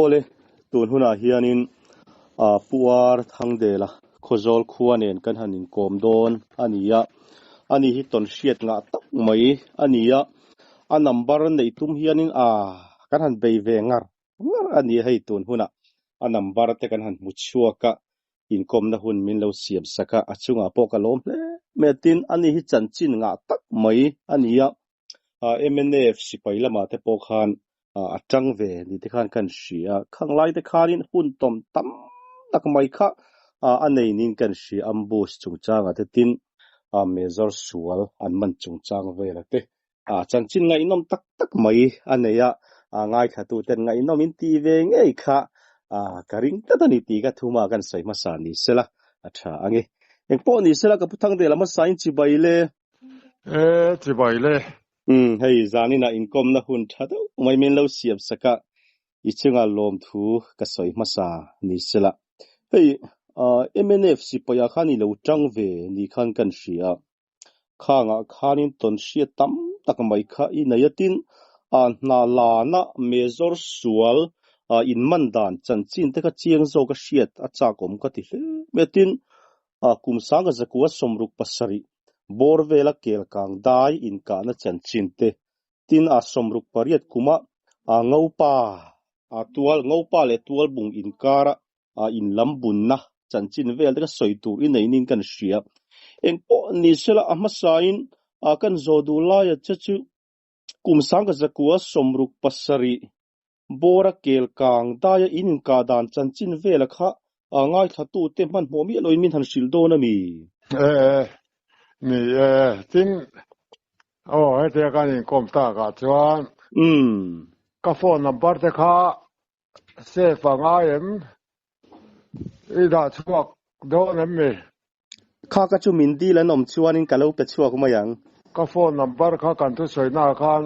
ole tun huna hianin puar thangdela khozol khuanen kan hanin komdon ania ani hi ton hriat nga tak mai ania a number nei tum hianin kan han bei ve ngar ani hei tun huna a number te kan han muchuaka in kom na hun min lo siam saka achunga pokalom hle metin ani hi chanchin nga tak mai ania MNF sipailama te pokhan atang ve ni te khan kan sia khanglai te khanin hun tom tam tak mai kha anei nin kan si ambus chungchanga te tin major sual anman chungchang ve la te chanchin nga inom tak tak mai aneya ngai kha tu ten nga inom in ti ve ngei kha karing ta ni ti ka thuma kan sai masani sela atha ange engpo ni sela ka puthang de lama sain chi baile chi baile hei zanina income na hun thado mai min lo siam saka ichinga lom thu ka soi masa ni sela hei MNF sipaya khani lo tangve ni khan kan sia khanga khanin ton sia tam tak mai kha inayatin na la na major sual in mandan chanchin te ka chiang zo ka siat acha kom ka ti metin kumsang ka zakwa somruk pasari borvela kelkang dai in ka na chanchin te tin somruk pariat kuma ngaupa tual ngaupa le tual bung in kara in lambun na chanchin vel te ka soitu in nei nin kan sia engpo ni sela amasain kan zodula ya chachu kumsang ka zakwa somruk pasari bora kelkang dai in ka dan chanchin vela kha ngai thatu te man momi loin min han sildo na mi mi tin te kan in kom ta ka chuan ka phone number te kha se fanga em ida chuak do na mi kha ka chu min di la nom chuan in ka lo pe chuak ma yang ka phone number kha kan tu soi na khan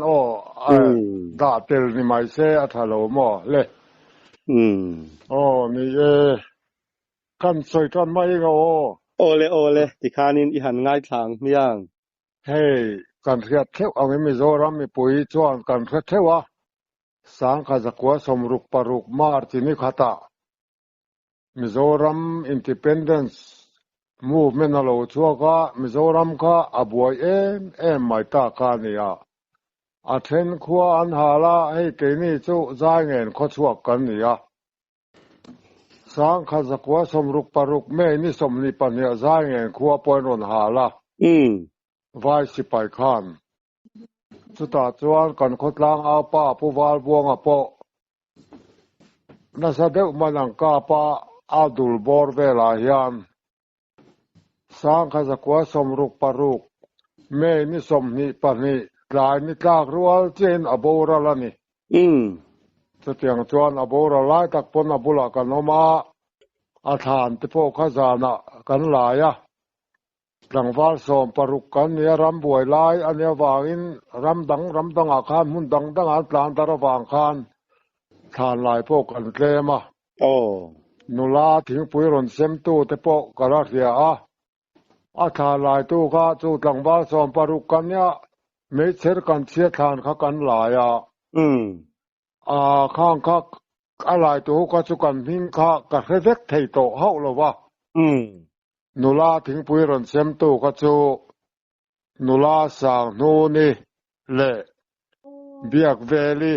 da tel ni mai se athalo mo le mi kan soi ton mai go ole ti khanin I han ngai thang miang hei kan riat theu ang mi zoram mi pui chuan kan riat thewa sang kha zakwa somruk paruk mar ti ni khata Mizoram Independence Movement alo chuaka Mizoram kha abuai mai ta ka nia athen khuwa an hala hei ke ni chu zai ngen kho chuak kan nia sang kha zakwa somruk paruk me ni somni pania zai ngen khuwa poiron hala vai sipai khan chuta chuan kan khotlang a pa puwal buanga po nasadeu manang ka pa adul bor vela hian sang kha zakwa somruk paruk me ni somni pani tlai ni tlak rual chen abora lani chutiang chuan abora lai tak pon abula kanoma athan te po khazana kan laya tlangwal som paruk kan nia rambuai lai ania wangin ramdang akhan mun dang an tlan tarawang khan than lai po kan tlema nula thing puiron sem tu te po kararia tha lai tu kha chu tlangwal som paruk kan nia me cher kan chia than kha kan laya khang kha alai tu kha chu kan hing kha ka revek thei to hau lowa nula thing puiron sem tu kha chu nula sang nu ni le biak veli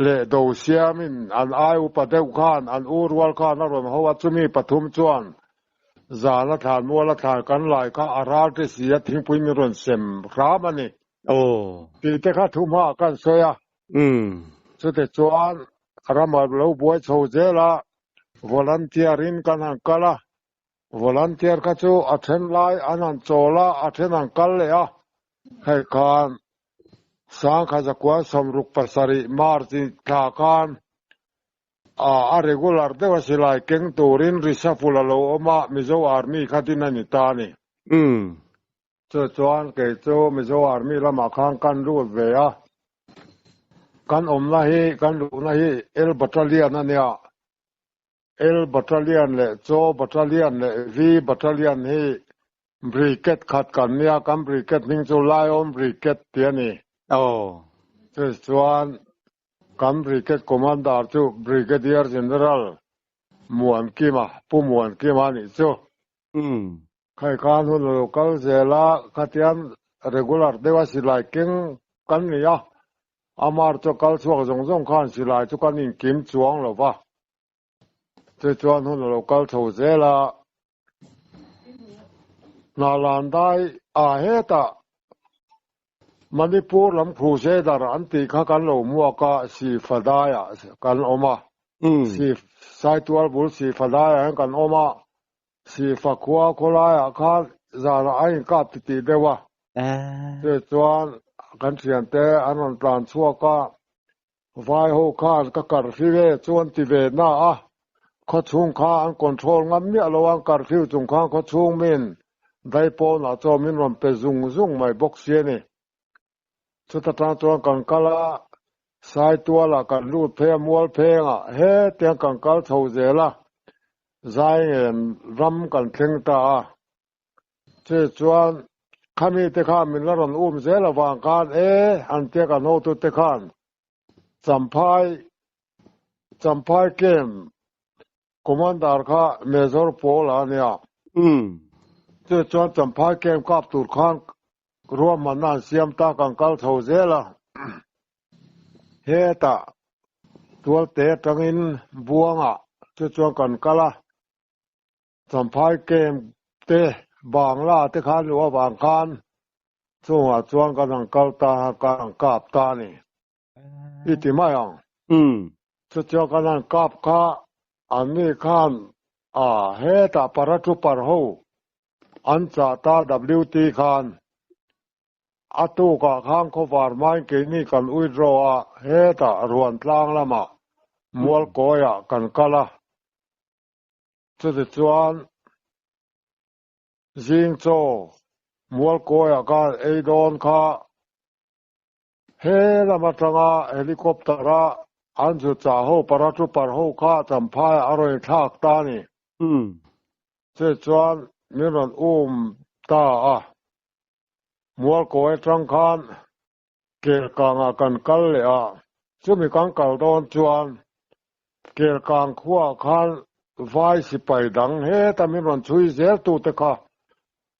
le do siamin an ai upadeu khan an urwal khan ron hawa chumi pathum chuan zala than muala than kan lai kha aral te sia thing pui mi ron sem ramani ti te kha thuma kan soya chu te chuan aramal lo buai chojela volunteerin kan han kala volunteer ka chu athen lai anan chola athen an kal le hei khan sang kha zakwa somruk pasari marti tha khan a regular de wasilai keng turin risafula lo oma mizo army khatina ni tani chuan ke chu mizo army lama khan kan ru ve kan omna hi kan ru na hi el battalion ania el battalion le cho battalion le v battalion hi brigade khat kan nia kan brigade ning chu lion brigade tiani chuan กันบริเกตคอมมานดาร์จูบริเกเดียร์เจเนอรัลมวนกิมาผู้มวนกิมานี่จูใครการหุ่นโลกัลเซลาคัตยันเรกูลาร์เดวาสิไลกิงกันนี่ยะอามาร์จกัลสวกจงคันสิไลจุกันอินกิมจวงหรอวะเจจวนหุ่นโลกัลโทเซลานาลันได้อาเฮตามันดิปูลำครูเซดารันติข้ากันโลมัวกะสีฟดายะกันออกมาสีไซตัวบุลสีฟดายะกันออกมาสีฟักวัวโคลายะข้าจาระไอ้กับติเดวะเจ้าจวนกันเสียนเตอันนั้นปลานชัวกะไฟโฮข้าก็กัดฟิเวจวนติเวน่าอ่ะข้าชุงข้าอันคอนโทรลงั้นเมียระวังกัดฟิวจุงข้าข้าชุงมินได้ปอน่ะจอมินรำเปซุงไม่บอกเสียนี่สุดท้ายตัวกันกละสายตัวละกันรูดเพลมัวเพลงอ่ะเฮ้เตียงกันกลเท่าเจละใจเงินรำกันเข่งตาเจ้าจวนขามีเตข้ามินละรันเจละวางการอันเตียกันโนตุเตขันจำพายเกมคอมมานดาร์ข้าเมเจอร์โปลาเนี่ยเจ้าจวนจำพายเกมกับตุรขันรวมมันนั่นเสียมตากันกลเท่าเจละเฮตาตัวเตะจังอินบัวงอ่ะจะจวนกันกละสัมภาษณ์เกมเตะบางล่าเตะขันหรือว่าบางขันช่วงจวนกันกลตากันกาบตานี่อิติมายังจะจวนกันกาบข้าอันนี้ขันเฮตาปาราทุปาร์โฮอันจ่าตา WT ขันอาตูกะข้างเขาฟาร์มันกินี่กันอุยโรอะเฮตารวนตลางละมามัวโกยกันกะละจุดจวนจิงโจมัวโกยกันโดนค่ะเฮละมาจังอาเฮลิคอปเตอร์อันจุดจ่าหูปาราทุปาร์หูข้าจำพายอร่อยทักตานี่จุดจวนมีรันตามัวโกยจังคันเกี่ยวกับกันกัลเลยจะมีการกัลโดนจวนเกี่ยวกับขั้วคันไฟสิไปดังเฮแต่มีรันช่วยเสียตัวเตะ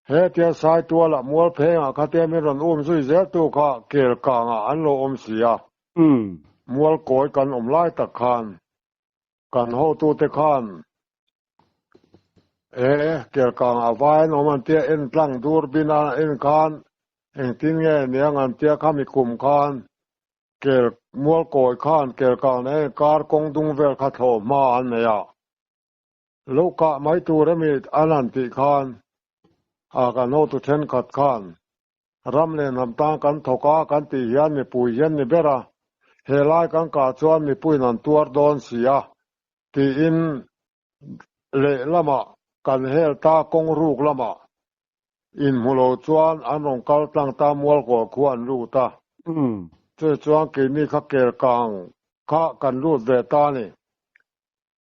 เฮเทียสายตัวละมัวเพงข้าเทียมีรันช่วยเสียตัวข้าเกี่ยวกับอันโลเสียมัวโกยกันไล่ตะคันกันโหตัวเตะคันเกี่ยวกับไฟมันเทียเอ็นตั้งดูร์บินาเอ็นคันทิ้งเนี่ยงานเจ้าข้ามีกลุ่มคานเกี่ยวมัวโกยคานเกี่ยวกับเนี่ยการกงดุงเวลขัดโถมาอันเนี่ยลูกกะไม่ตัวระมีอนันติคานกันโนตุเชนขัดคานรำเล่นน้ำตากันทกากันตีเฮียนมีปุยเฮียนมีเบระเฮลัยกันกาจวนมีปุยนันตัวโดนเสียตีอินเละละมากันเฮลตากงรูกละมาอินมุโลจวนอันนงกัลตั้งตามวัวกควรรู้ตาเจ้าจวนกินนี่ข้าเกลกังข้ากันรู้เดตานี่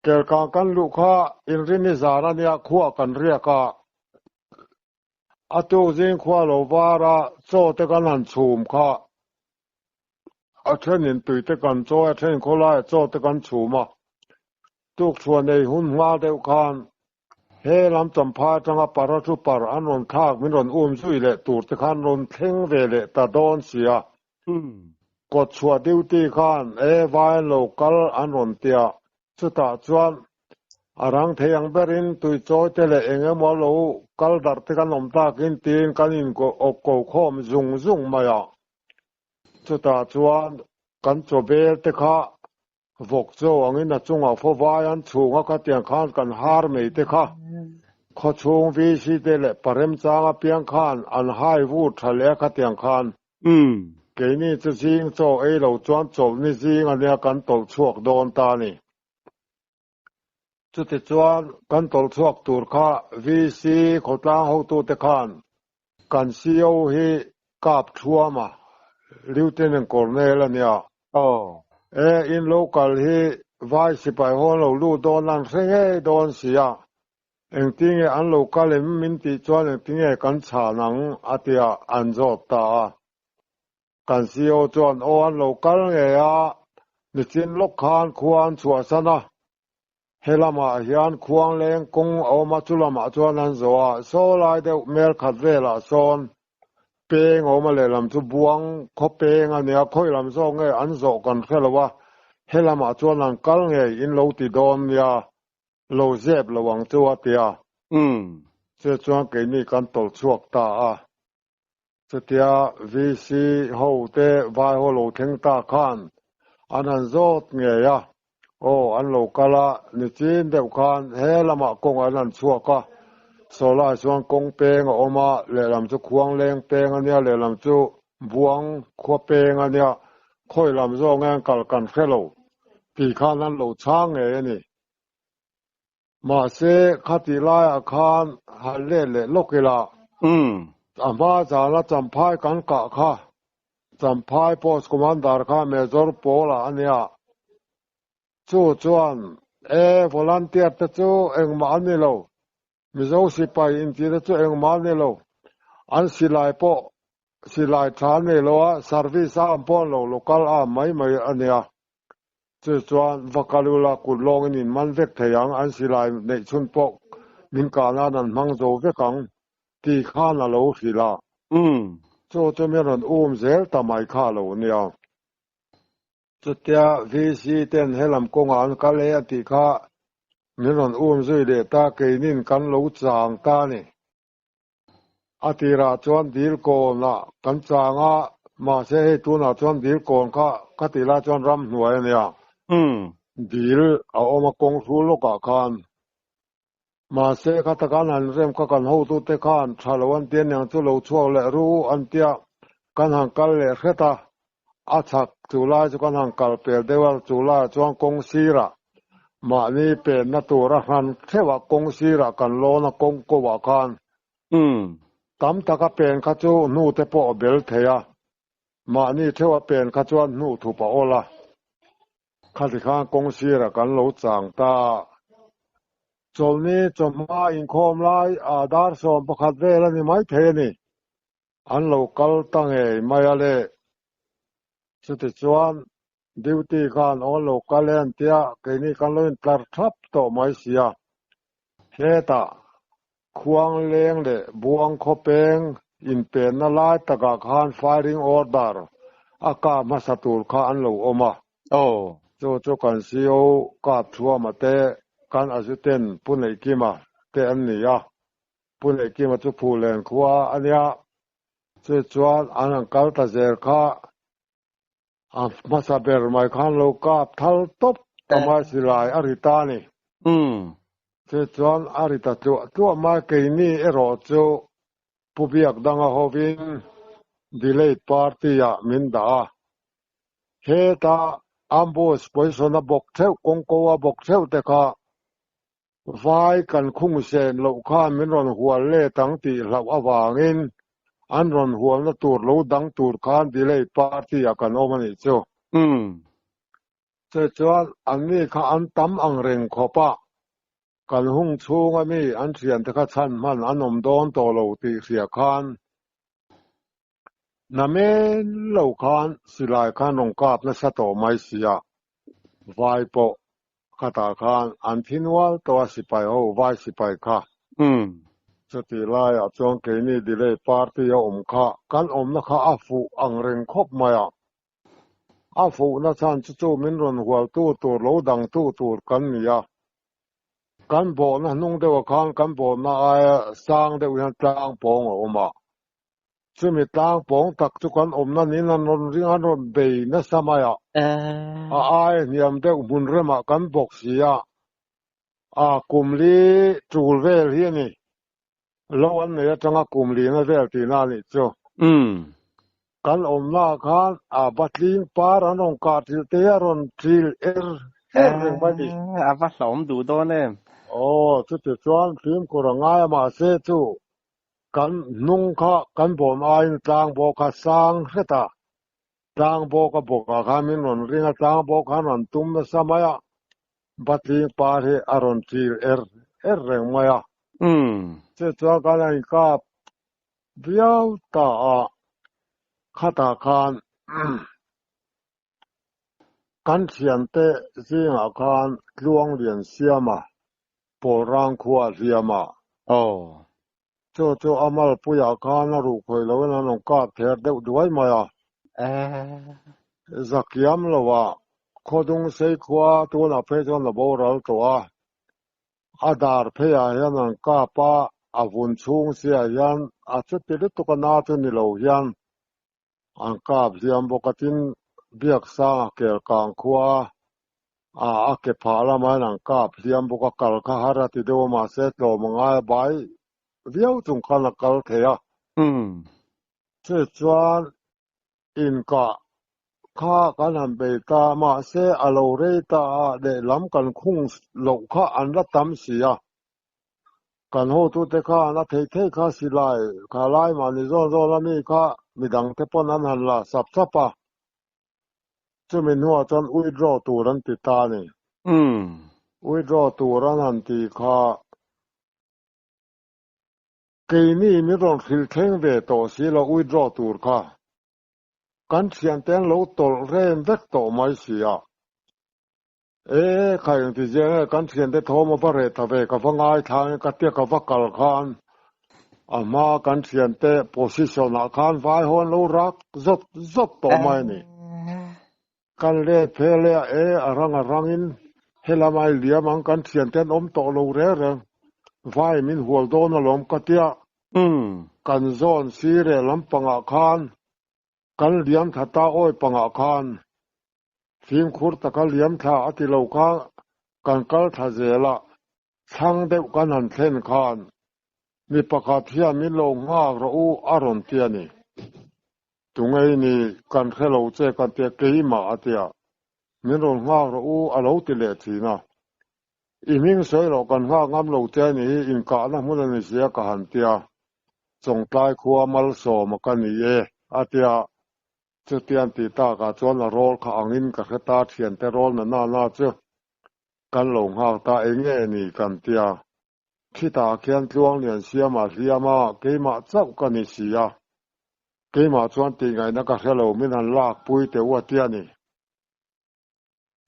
เกลกังกันรู้ข้าอินรินิสาระเนี่ยขวกันเรียกอาตูจิงขวาโลวาระโจเตกันนันชูมข้าเช่นอินตุยเตกันโจเช่นโคลายโจเตกันชูมาทุกส่วนในหุ่นมาเดียวกันเฮลำจำพาจังปาราทุปาร์อันนนทากมินรนซุยเลตูดตะขันนนเพ่งเวเลตาโดนเสียกดชัวดิวตีขันวายโลกัลอันนนเตียสุดท้ายจวนรังเทียงเบรินตุยโจเตเลเองมอโลกัลดัรตะขันนมตากินตีนกันอินก็อกโกคอมจุงมายาสุดท้ายจวนกันโจเบลตะขะฟกโจอังอินจุงฟวายันชูงก็เตียงขันกันฮาร์เมย์ตะขะขอชงวิสิเดเลปริมจางเปียงขันอันไฮวูดทะเลกเตียงขันเกนี่จะซิงโจเราจวนโจนี่ซิงอันเนี้ยกันตกชวกโดนตานี่จุดที่จวนกันตกชวกตูร์ข้าวิสิขดล้างหกตัวตะขันกันซีโอฮีกับทัวมาลิวเทนกอร์เนลเนี่ยอินโลกัลฮีไวสิไปหัวเราลู่โดนนั่งเสียโดนเสียทิ้งอันโลกัลมินติจวนทิ้งกันฉานังอาทิตย์อันจบตากันซีโอจวนอันโลกัล นิจินลกคานควานชัวสนะเฮลามาฮิอันควงเลงกงเอามาจุลมาจวนนันโซอาโซลายเดเมลขัดเวลาโซนเปงเอามาเลลำจุบวงเขาเปงอันเนี้ยค่อยลำโซงไงอันโซกันแค่ละว่าเฮลามาจวนนันกัลไงอินโลติดอนเนี่ยโลเซบระวังจัวเตียเจ้าจวนเกนี่กันตลชวกตาเจ้าเตียวีซีโฮเตวายโฮโลเทงตาคานอันนั้นโซดเงียโอ้อันโลกาละนิจินเดวคานเฮลามากงอันนั้นชัวก็โซลาชวนกงเปงออกมาเลลำจุควงเลงเปงอันเนี้ยเลลำจุบวงขัวเปงอันเนี้ยค่อยลำโซงงกัลกันแค่โลปีคานั้นโลช้างเอนี่มาเสคติลายอาคารฮัลเลเลโลกิลาอามาจาละจำพายกันกะค่ะจำพายโพสคอมมานดาร์ค่ะเมจอร์โปลาอันเนี้ยจู่จวนวอลันเตียร์ตะจู่เอ็งมาอันนี้โลมิโซสิไปอินทีตะจู่เอ็งมาอันนี้โลอันสิไลโปสิไลทานนี่โลอะซาร์วิสอันปอนโลโลคอลไม่อันเนี้ยจู่จวนวักลูลากุลลงนินมันเวกเทียงอันสิไลในชุนปกนินกานานันมังโจเวกังตีข้านาโลสิลาจู่จะมีรันเซลตาไม่ข้าโลเนี่ยจุดเดียวีซีเต็นให้ลำกงอันกะเลติค่ะมีรันซุยเดตาเกนินกันรู้จางตานี่อติราจวนดีลโกนะกันจางะมาเสให้ตุนาจวนดีลโกนค่ะกติราจวนรำหน่วยเนี่ยดีลเอามากงสูโลกะคานมาเสคัตกันหันเริ่มกันหูตุเตคานชาลวันเตียนยังจุโลชัวและรู้อันเตียกันหังกันเลเขตาอาชักจุลาจุกันหังกัลเปลเดวลจุลาจวงกงซีระมานี่เป็นนัตุระหันเทวกงซีระกันโลนะกงกวาคานตั้มตะกะเป็นขจูนูเตปอเบลเทียมานี่เทวเป็นขจวนนูทุปโอละขัดข้างกงซีระกันโลจางตาจนนี้จมมาอินคอมไลอาดาร์สอมประคัดเวลนี่ไม่เทนี่อันโลกัลตั้งเอไม่อะไรสุดจวนดิวตีการอโลกาเลนเตียเกนี่กันเลยตัดทับต่อไม่เสียเฮตาควงเลงเลบวงคบเปงอินเป็นนาลายตะกะคานไฟริงออร์ดาร์อากามาสตูลคานโลอมาโจกันซีโอกาบชัวมาเตกันอาจุเต็นปุ่นไอกิมาเตอันนี้ปุ่นไอกิมาจุพูเลนขวาอันเนี้ยจวนอันนั้นกัลตาเซอร์คามาซาเบอร์ไม่คันโลกาทัลตบตมาสิลายอาริตานี่เจ้าจวนอาริตาตัวมาเกนี่เอรอโจผู้เบียกดังฮอวินดีเลย์ปาร์ตี้มินดาเฮตาอัมโบสปอยสนาบกเทวกงโกวาบกเทวแต่ค่ะไว้กันคุ้งเซนโลกามินรอนหัวเล่ตั้งตีเหล่าอวางินอันรอนหัวละตูดโลดังตูดคานดีเลยปาร์ตี้กันโอมันอีโจเจ้าจวนอันนี้ข้าอันตั้มอังเร่งขอปะกันหุ่งชูงมีอันเสียนตะกัชันมันอันอมโดนโตโลตีเสียคานน้ำเมนโลคานสิลายคานองกาบนัสโตไม่เสียไวโปคาตาคานอันทินวัลตัวสิไปโอไวสิไปค่ะสติลายจงเกนี่ดีเลยปาร์ตี้ค่ะกันนะคะอาฟูอังเร่งคบมาอาฟูนะฉันจู่มินรอนหัวตู้ตัวโลดังตู้ตัวกันเนี่ยกันโบนะนุ่งเดวคานกันโบนะสร้างเดวินตางปองออกมาซึ่งมีตางปองตักจุกันนั่นนี่นั่นรอนริงอันรอนเบยนะสมัยเนี่ยมเดวบุญเรมากันบอกเสียกุมลีจูลเวลเฮียนี่แล้ววันนี้จังกุมลีนะเวลที่นั่นนี่จ้ะกันหน้าคานบัดลินปารันองกาติเตยรอนทิลเรื่องบัดนี้ผสมดูตัวเนี่ยจุดจวนฟิล์มกุรงายมาเสจูกันนุ่งค่ะกันบ่มายจางบ่กะสร้างเสตาจางบ่กะบ่กะคามินนริงจางบ่กะนันตุมนะสมัยบัดลินปาเรอรอนทิลเเรื่องมายเจ้าตัวกันไอ้กับเบียวตาคาตาคาน กันเขียนเตสิงอาคารลวงเรียนเสียมาโปรังคัวเสียมาโจอามัลปุยอาคารนะรูคอยแล้วนะนองกาเทเดด้วยมาสักยามละว่าโคดุงเซคัวตัวน่ะเพจนะบ่รัลตัวอาดาร์เพยายันกาปาอาวุนชุงเสียยันอาจุติลิตุกนาตุนิโลยันอันกาบเสียมบกตินเบียกสร้างเกลกางคัวอาเกพาละมานังกาบเสียมบกกัลคาหารติโดมาเซตโลมงายบายเวียวจุงคันกัลเทียเชจวนอินกะข้ากันหันเบตามาเซอโลเรตาเดล้ำกันคุ้งโลข้าอันละตำเสียกันโหตุเตข้านะเทข้าสิไลข้าไลมานิโซละนี่ข้ามีดังเทปนั้นหันละสับปะจะมีหัวจนอุยรอตัวรันติตานี่อุยรอตัวรันหันติข้าเกนี่มีรอนคิลเทงเวโตสิละอุยรอตัวข้ากันเสียนเต็นโลตอเรนเวกโตไม่เสียใครอย่างที่เจกันเสียนเตโทมาปะเรตเวกับง่ายทางกับเตียกับกัลคานมากันเสียนเตโพสิชันอาคารไฟฮอนโลรักจดโตไม่นี่กันเลเพเลอรังอินเฮลาไม่เหลียมังกันเสียนเต็นโตโลเรเรไฟมินหัวโดนลมกัเตียกันโซนซีเรลำปังอาคารกันเลียมทัตตาอ้อยปังอาคารฟิมขุดตะกันเลียมท่าอติโลกากันกัลทะเจละช่างเดวกันหันเทนคานมีประกาศเทียมิโลงาระอูอารอนเตียนี่ตรงไอ้นี่กันแค่เราเจกันเตียกีมาเตียมิโลงาระอูอาโลติเลทีนะอีมิงสวยเรากันงามเราเจนี่อินกานะมุลนิเสียกหันเตียส่งตายคัวมัลโซมากันนี่อาเตียจุดเตียนตีตากาจวนโรลข้างอินกับตาเทียนแต่โรลน่าเจ้ากันหลงหาตาเองนี่กันเตียที่ตาเขียนลวงเรียนเสียมาเกมาเจ้ากันนี่เสียเกมาจวนตีไงนักเขลมินันลากปุยเตวัวเตียนี่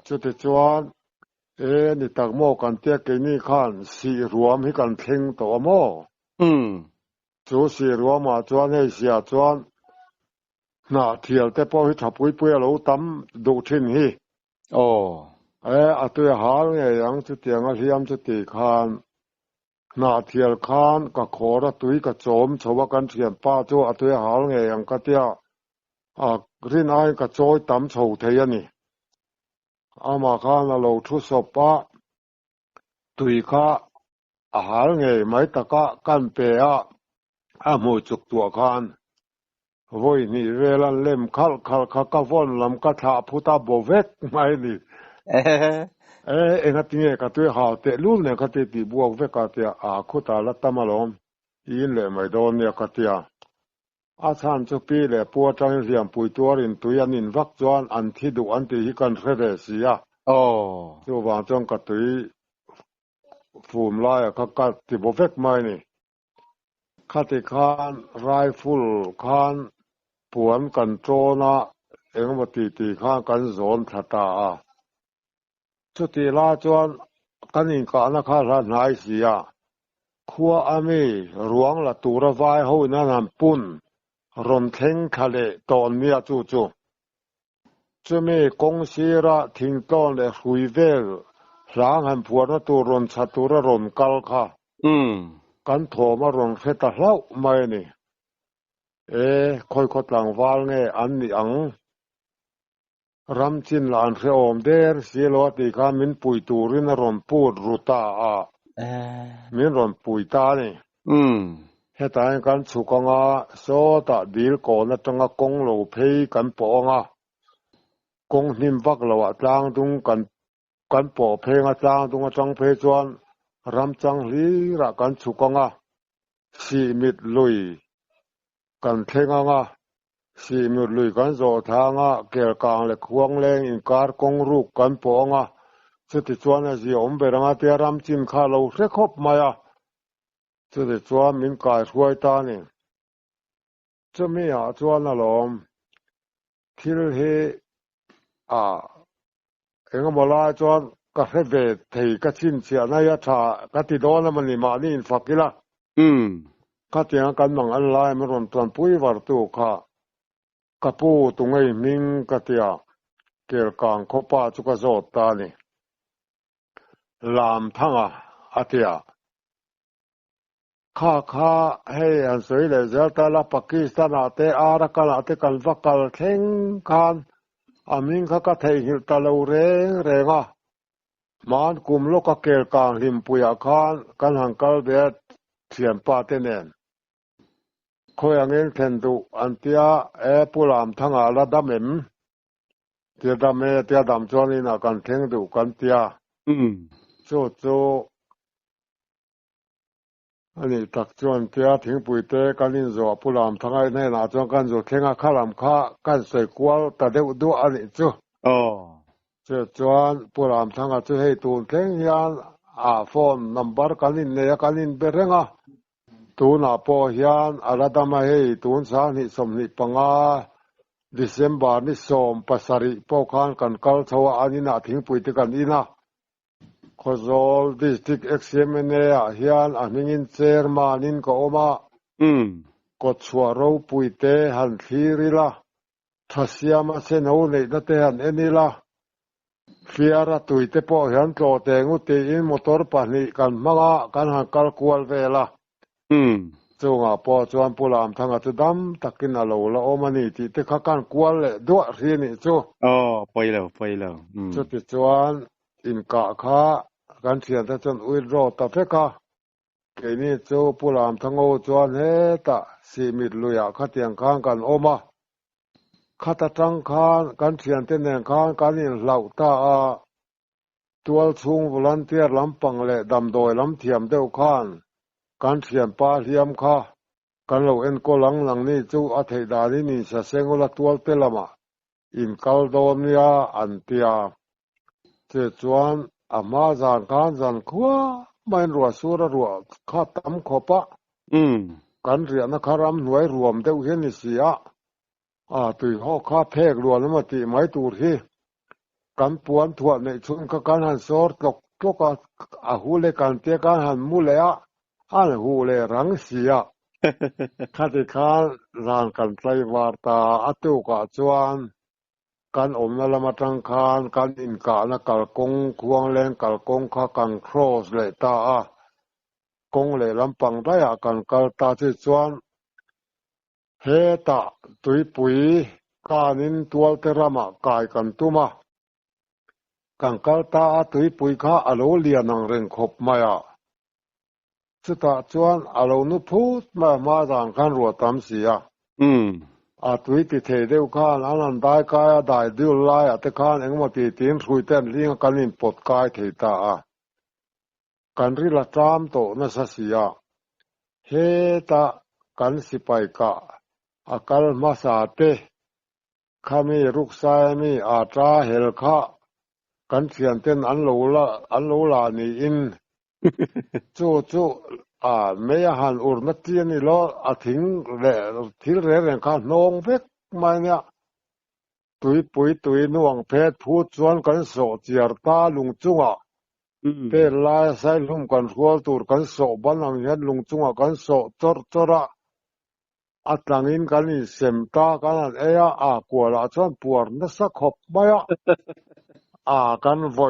จุดจวนนี่ตักโมกันเตียเกนี่ขันสีรวมให้กันเพ่งตัวโมจูสีรวมมาจวนให้เสียจวนน่าเที่ยวแต่พอให้ทับปุยเราตั้มดูทิ้งฮีอัตัวหาเนี่ยยังจุดเตียงเทียมจุดตีคานน่าเที่ยวคานกับขอระตุยกับโจมชาวกันเทียนป้าตัวอัตัวหาเนี่ยยังก็เตียรินไอกับโจยตั้มโฉเทียนี่อามาคานเราทุสปะตุยข้าอาหารเนี่ยไม่ตะกะกันเปียมวยจุกตัวคานโว้ยนี่เวลาเล่มคัลกะวนลำกะทาพุตาโบเวกไม่นี่นัดนี้ก็ตัวหาเตลุเนี่ยก็ตีบัวเวกก็เตียคุตาลัตตมาลมยินเลยไม่โดนเนี่ยก็เตียอาจารย์จุปีเลยปัวจังเรียมปุยตัวรินตัวนินวักจวนอันที่ดูอันที่กันเรเสียตัววางจังก็ตัวฟูมลายก็ตีโบเวกไม่นี่คติคานไรฟิลคานปวนกันโจนะมาตีข้างกันโซนทัตตาชุติลาจวนกันอิงกานะคาราหายเสียขัวอามีหลวงละตูระวายหูนั่นปุ่นรอนเทงทะเลตอนเมียจู่จะมีกงศิระทิ้งตอนเลยหุยเวลร้างหันผัวนะตูรอนชาตุระรอนกัลค่ะกันโถมารอนเฟตาเล่าไม่นี่คอยกดหลังวาลเงอันนี้รำจินหลานเสอมเดอร์เสียลวติข้ามินปุยตูรินรอนปูดรุตามินรอนปุยตานี่เหตุการณ์กันสุกังโซตาดีลก่อนจังกงโลเพยกันปองกงนิมวักละวะจางตุงกันปอเพงจางตุงจังเพจวนรำจังลีระกันสุกังสีมิดลุยกันเทงสีมิดลุยกันโจทางเกี่ยวกับเล็กควงแรงอินการกงรูกันปองสุดที่จวนสิอมเบรังเตียรำจินข้าเราเสกบมาสุดที่จวนมินกายช่วยตานี่จะมีจวนน่ะลมที่เฮ เองบ่ลาจวนก็เฮ็ดเวทไทก็ชินเสียนายชากติโดนมันนี่มานี่ฟักกิละก็เตียงกันมังอันไลมันรอนตอนปุ้ยวารตุค่ะกะปูตุงไอ้มิงกะเตียเกลกังคปาจุกะโซตานี่ลามทังอะเตียข้าให้อันสวยเลยจะตะละปากีสถานเตอารักะละเตกันฟักกะเข่งกันอามิงก็ไทยหิตะลูเรงะมานกุมโลกเกลกังหิมปุยคานกันหังกะเบตเทียนปาเตเนนคอยอังเทนตุอันเตียปุลามทังละดะเมมเตียดะเมเตียดำจวนี่นะกันเทงตุกันเตียโจอันนี้ตักจวนเตียถึงปุยเตกันนินโซปุลามทังไอในนาจวนกันโซเทงะคาลามคากันใส่กวลตะเดวดูอันนี้จูจวนปุลามทังอะจูให้ตูนเทงยานโฟนนัมเบอร์กันนินเนยกันนินเบเรงะตูนาปอฮยานอาราดามาให้ตูนสานิสมนิปังาดิเซมบาร์นิสมปัสริปอคานกันกัลทวาอันนี้นะถึงปุยเตกันอีนะคอซอลดิสตริกเอ็กซ์เอเมเนียฮยานอามิงินเซอร์มานินก็อมากดชัวรูปุยเตหันทีริละทัศยามาเซนหูเนตเตหันเอนิละฟิอาราตุยเตปอฮันโตเตงุเตอินมอเตอร์ปานิกันมังะกันหันกัลกวลเวละจงปอจวนปุลามทังตุดัมตักินอะโลละโอมานีติเตคกันกวลเลดัวรีนี่จูไปแล้วจุติจวนอินกะคะกันเสียนตะจนอุยโรตะเฟกะเกนี่จูปุลามทังโอจวนเฮตะสิมิดลุยะคะเตียงคางกันโอมาคาตะจังคานกันเสียนเตเนคางกันนี่เหล่าตาตัวชุงวลันเตียร์ลำปังและดำโดยลำเทียมเดวคานกันเสียนปาเลียมค่ะกันเราเอ็นก็หลังนี่จูอัธยานีนี่เสงอุลตัวเตลมาอินกัลโดเนียอันเตียเจจวนอามาจานกันจานขวาไม่รัวสุรรัวข้าตั้มขบะกันเรียนนักรำหน่วยรวมเดวเห็นนิสิยะตุยห้อข้าเพกรัวนั้นมาติไม้ตูที่กันปวนถั่วในชุนกันหันโซร์ตกก็หูเลกันเตียกันหันมูเลยอันหูเลรังเสียข้าที่ข้าร่างกันใจวาตาอัตุกะจวนกันอมนละมาจังคานกันอินกะนะกัลกงควงแรงกัลกงข้ากันโครสเลตากงเลลำปังได้กันกัลตาที่จวนเฮตะตุยปุยกานินตัวเตระมากายกันตุมากันกัลตาตุยปุยข้าอโลเลียนังเร่งขบมายสุดจวนอโลนุพูดมาจางกันรัวตามเสียตุยติเทเดวข้านอันนั้นได้กายได้ดิวไลอัตข้านเองมาตีตีนสุยเต้นเลี้ยงกันนินปดกายเทตากันริละตามโตนัสเสียเฮตะกันสิไปกะกัลมาสาเตข้ามีรุกไซมีอาตราเฮลข้ากันเสียนเต้นอันโลลานี่อินจูเมียหันอุรนัตเตียนี่ล้อทิ้งเรื่องข้านองเฟกมาเนี่ยตุยปุยตุยน่วงเพชรพูดชวนกันโสเจียร์ตาลุงจุงเป็นลายใส่ลุ่มกันหัวตูดกันโสบ้านหลังเฮ็ดลุงจุงกันโสจระอัตลังอินกันนี่เสมตากันเอยกวละชวนปวดนัสขบไม่กันไว้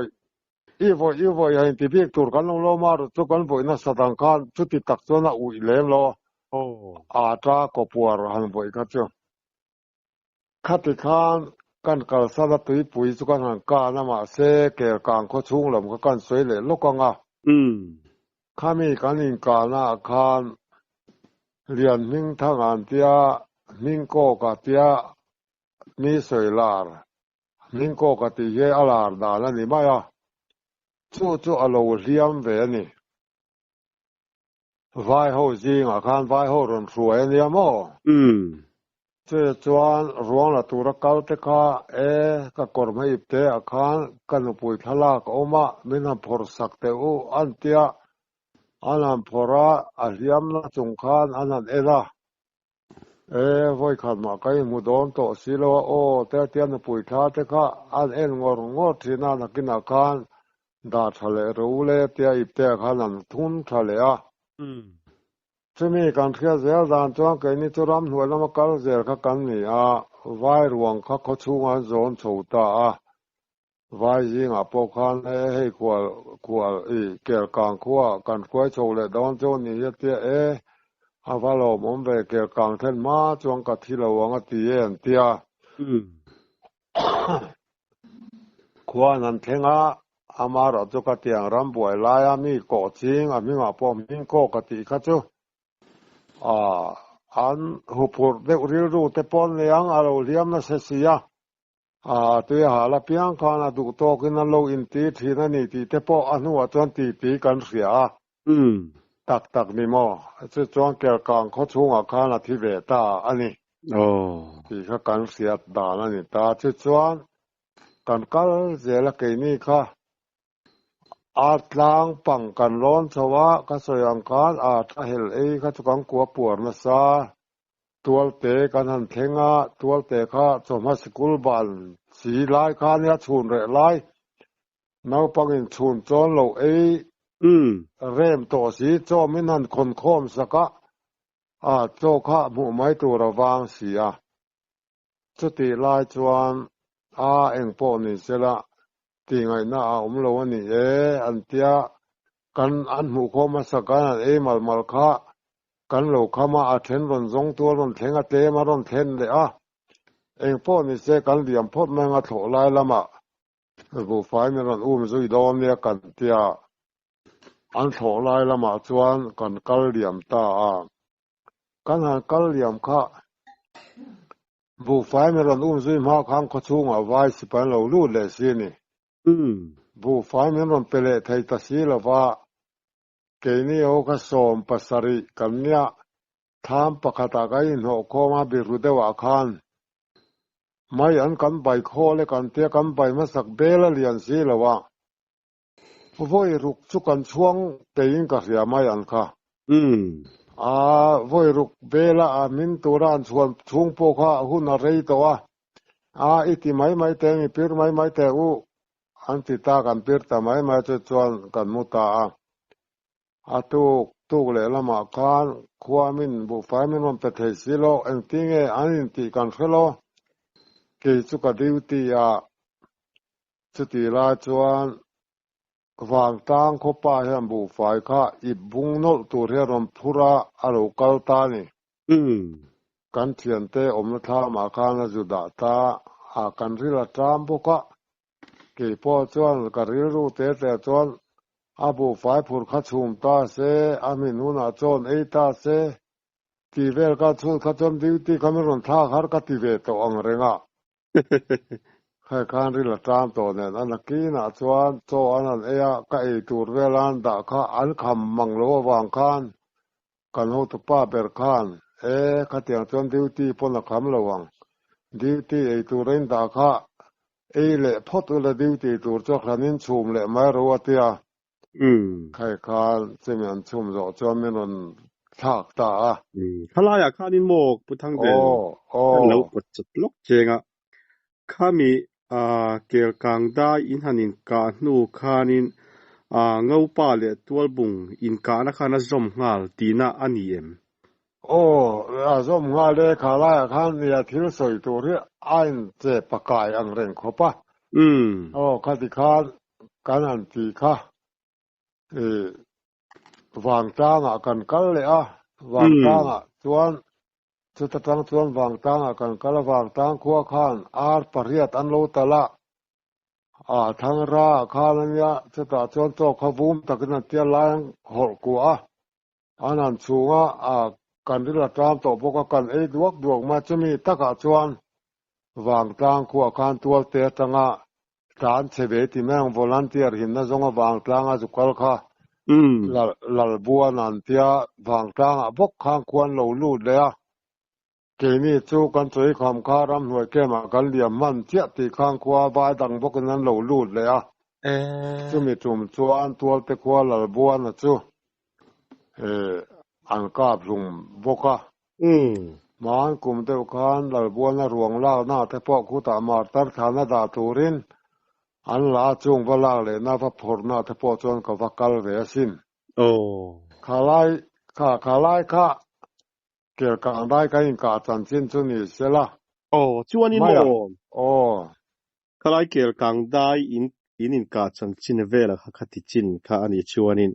อีโวยังที่พี่ตูดกันลงโลมารุจุกันไว้นัสตังกันจุดที่ตักจวนอุยเลมโลตาก็ปวดหันไว้กันจ้ะขัดขันกันกัลสารตุยปุยจุกันหันกานะมาเสเกลกางก็ชุงลมกันสวยเลยลูกกังข้ามีกันอินกานะคันเรียนมิ่งทางานเตียมิ่งโกกะเตียมีสวยลาร์มิ่งโกกะตีเยอลาร์ดาแล้วนี่ไม่จู่อโลเลียมเวนี่ไฟโฮจิงคันไฟโฮรอนสวยเนี่ยมั้งเจจวนรวงละตุรกัลเตคาก็กอร์ไม่อิบเตอคันกันปุยทลากอมามินาพอร์สักเตออันเตียอันนั้นพอระอาเลียมนะจงคันอันนั้นเอละ voi khat ma kai mu don to silo o te tian pui tha te kha an en ngor thina nakina kan da thale rule te ipte khanan thun thale a chumi kan thia zel dan chuang kai ni churam hualama kal zel kha kan ni a vai ruang kha kho chunga zon chouta a vai jing a po khan hei kwal kel kang khwa kan khwai chole don chon ni te avalo mombe kel kang then ma chuang ka thila wang a ti en tia khwa nan thenga amara chu ka tiang ram buai la ya mi ko ching a mi ma pom min ko ka ti kha chu an hupur de ri ru te pon leang a lo liam na se sia tu ya hala piang khana du to kin na lo in ti thina ni ti te po anu a chon ti kan sia tak mi mo chu chuang kel kang kho chunga khana thi ve ta ani ti kha kan sia da na ni ta chu chuan kan kal zela ke ni kha atlang pang kan lon chawa ka soyang kan tha hel kha chukang kwa puar na sa tual te kan han thenga tual te kha choma school ban si lai kha nia chun re lai nau pangin chun chon lo rem to si cho minan khon khom saka cho kha mu mai tu rawang sia chuti lai chuan eng po ni sela ti ngai na lo ni an tia kan an mu khoma saka mal kha kan lo khama then ron zong tu ron thenga te ma ron then le eng po ni se kan liam phot ma nga tho lai lama bu fai me ron zui don ne kan tia an tho lai lama chuan kan kal liam ta kan han kal liam kha bu fai me ron zui ma khang kho chung vai si pan lo lu le si ni bu fai me ron pele thai ta si la wa ke ni o ka som pasari kan nia tham pakhata ga in ho khoma bi ru de wa khan mai an kan bai kho le kan te kan bai ma sak bela lian si la wa voi ruk chu kan chuang te in ka ria mai an kha voi ruk bela min turan chuan chung po kha hun a rei to iti mai te mi pir mai te an ti ta kan pir ta mai chu chuan kan mu ta tu le lama kan khwa min bu fai min on pe thei silo eng tinge anin ti kan khelo ke chu ka duty chu ti la chuan wang tang kho pa hem bu fai kha I bung no tu re rom phura alo kal ta ni kan thian te om na tha ma khan la ju da ta kan ri la tram bu ka ke po chuan ka ri ru te chuan abu fai phur kha chum ta se amin una chon ta se ti vel ka chu kha chom duty kameron tha har ka ti ve to ang renga khai khan ri la tram to ne an ki na chuan cho anan ka tur velan da kha an kham mang lo wang khan kan ho tu pa ber khan kha tiang chon duty pon la kham lo wang duty tur rein da kha le phot la duty tur cho khanin chum le ma ro atia khai khan chemian chum zo chon menon thak ta khalaya khanin mok puthang vel lo pachut lok chenga khami kel kang da in hanin ka hnu khanin ngau pa le tual bung in ka na khana zom ngal tina ani zom ngal le khala khan ya thil soi tu ri ain che pakai ang reng khopa khati khan kan an ti kha wang tang kan kal le wang tang chuan chu ta tang chuan wang tang kan kal wang tang khwa khan pariat an lo tala thang ra khan ya chu ta chuan to khawum takin tia lang hol ku anan chunga kan ri la tram to boka kan duak ma chumi taka chuan wang tang khwa khan tual te tanga tan chebe ti meng volunteer hin na zonga wang tang zu kal kha lal buan an tia wang tang bok khang kwan lo lu le ke ni chu kan choi kham kha ram hnuai ke ma kan liam man chia ti khang kwa ba dang bok nan lo lu le chu mi chum chuan tual te kwa lal buan chu an ka blum boka maan kum teu khan lal buan la ruang la na te po khu ta mar tar khana da turin an la chung wala le na va phor na te po chon ka vakal ve sin khalai kha ker ka dai ka in ka chan chin chu ni sela chuan in mo khalai ker kang dai in ka chan chin vela khati chin kha ani chuan in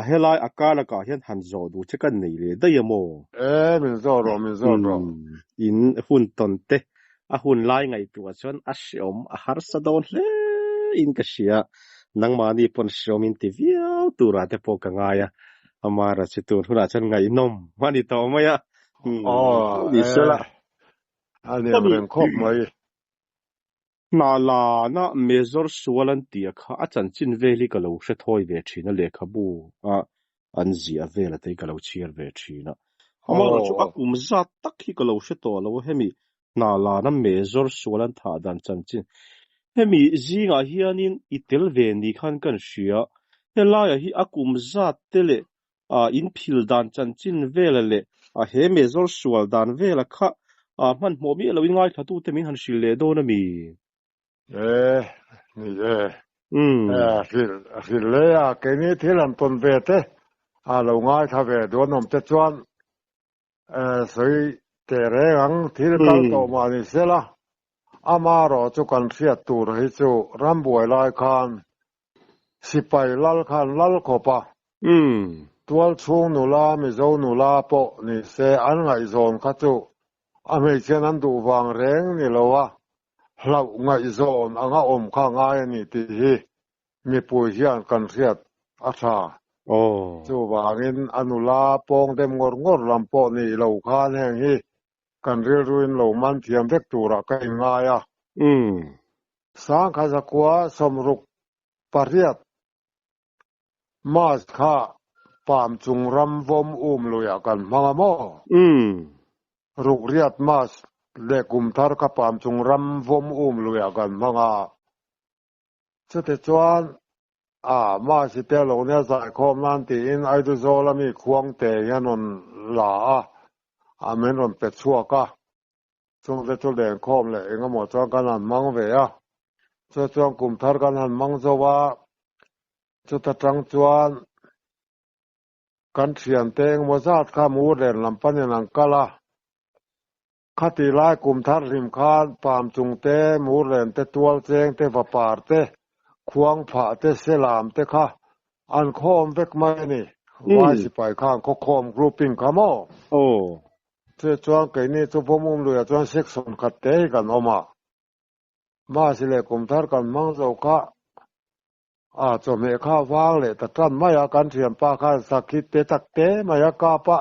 helai akala ka hian han zo du che kan nei le da yamo min zo ro in hun ton te a hun lai ngai tu chuan a siom a har sa don hle in ka sia nang ma ni pon siom in ti viau tu ra te po ka nga ya amara che tu huna chan ngai nom mani to ma ya ni sela ani ren khop mai na la na mezor sualan tia kha achan chin veli ka lo hre thoi ve thina le khabu an zia vela te ka lo chiar ve thina amara chu akum za tak hi ka lo hre to lo hemi na la na mezor sualan tha dan chan chin hemi zinga hianin itel ve ni khan kan hria helaya hi akum za tele in phil dan chan chin vela le he mezor sual dan vela kha man mo mi lo in ngai thatu te min han shil le do na mi ni le a ke ni thilan ton ve te a lo ngai tha ve do nom te chuan soi te re ang thil kal to ma ni sela amaro chu kan riat tur hi chu rambuai lai khan sipai lal khan lal khopa tual chung nula mi zo nula po ni se an ngai zon kha chu a mei chen an du wang reng ni lowa hlau ngai zon anga om kha ngai ni ti hi mi pui hian kan riat a tha chu wangin anula pong dem ngor lampo ni lo khan heng hi kan ril ruin lo man thiam vek tura ka nga ya sang kha zakwa somruk pariat mas kha pam chung ram vom luya kan mangamo ruk riat mas le kum thar ka pam chung ram vom luya kan manga chute chuan ma si te lo ne zai khom nan ti in ai du zola mi khuang te yanon la amen on pe chua ka chung ve chu le khom le enga mo chuan kan an mang ve a chuan kum thar kan an mang zo wa chu ta tang chuan kan thian teng mo zat kha mu ren lampan an kala khati lai kum thar rim khan pam chung te mu ren te tual cheng te va par te khuang pha te selam te kha an khom vek mai ni wai si pai khang khom grouping kamo che chuan ke ni chu pomum lu ya chuan section khat te kan oma ma si le kum thar kan mang zo kha cho me kha wang le ta tan maya kan thiam pa kha sakit te tak te maya ka pa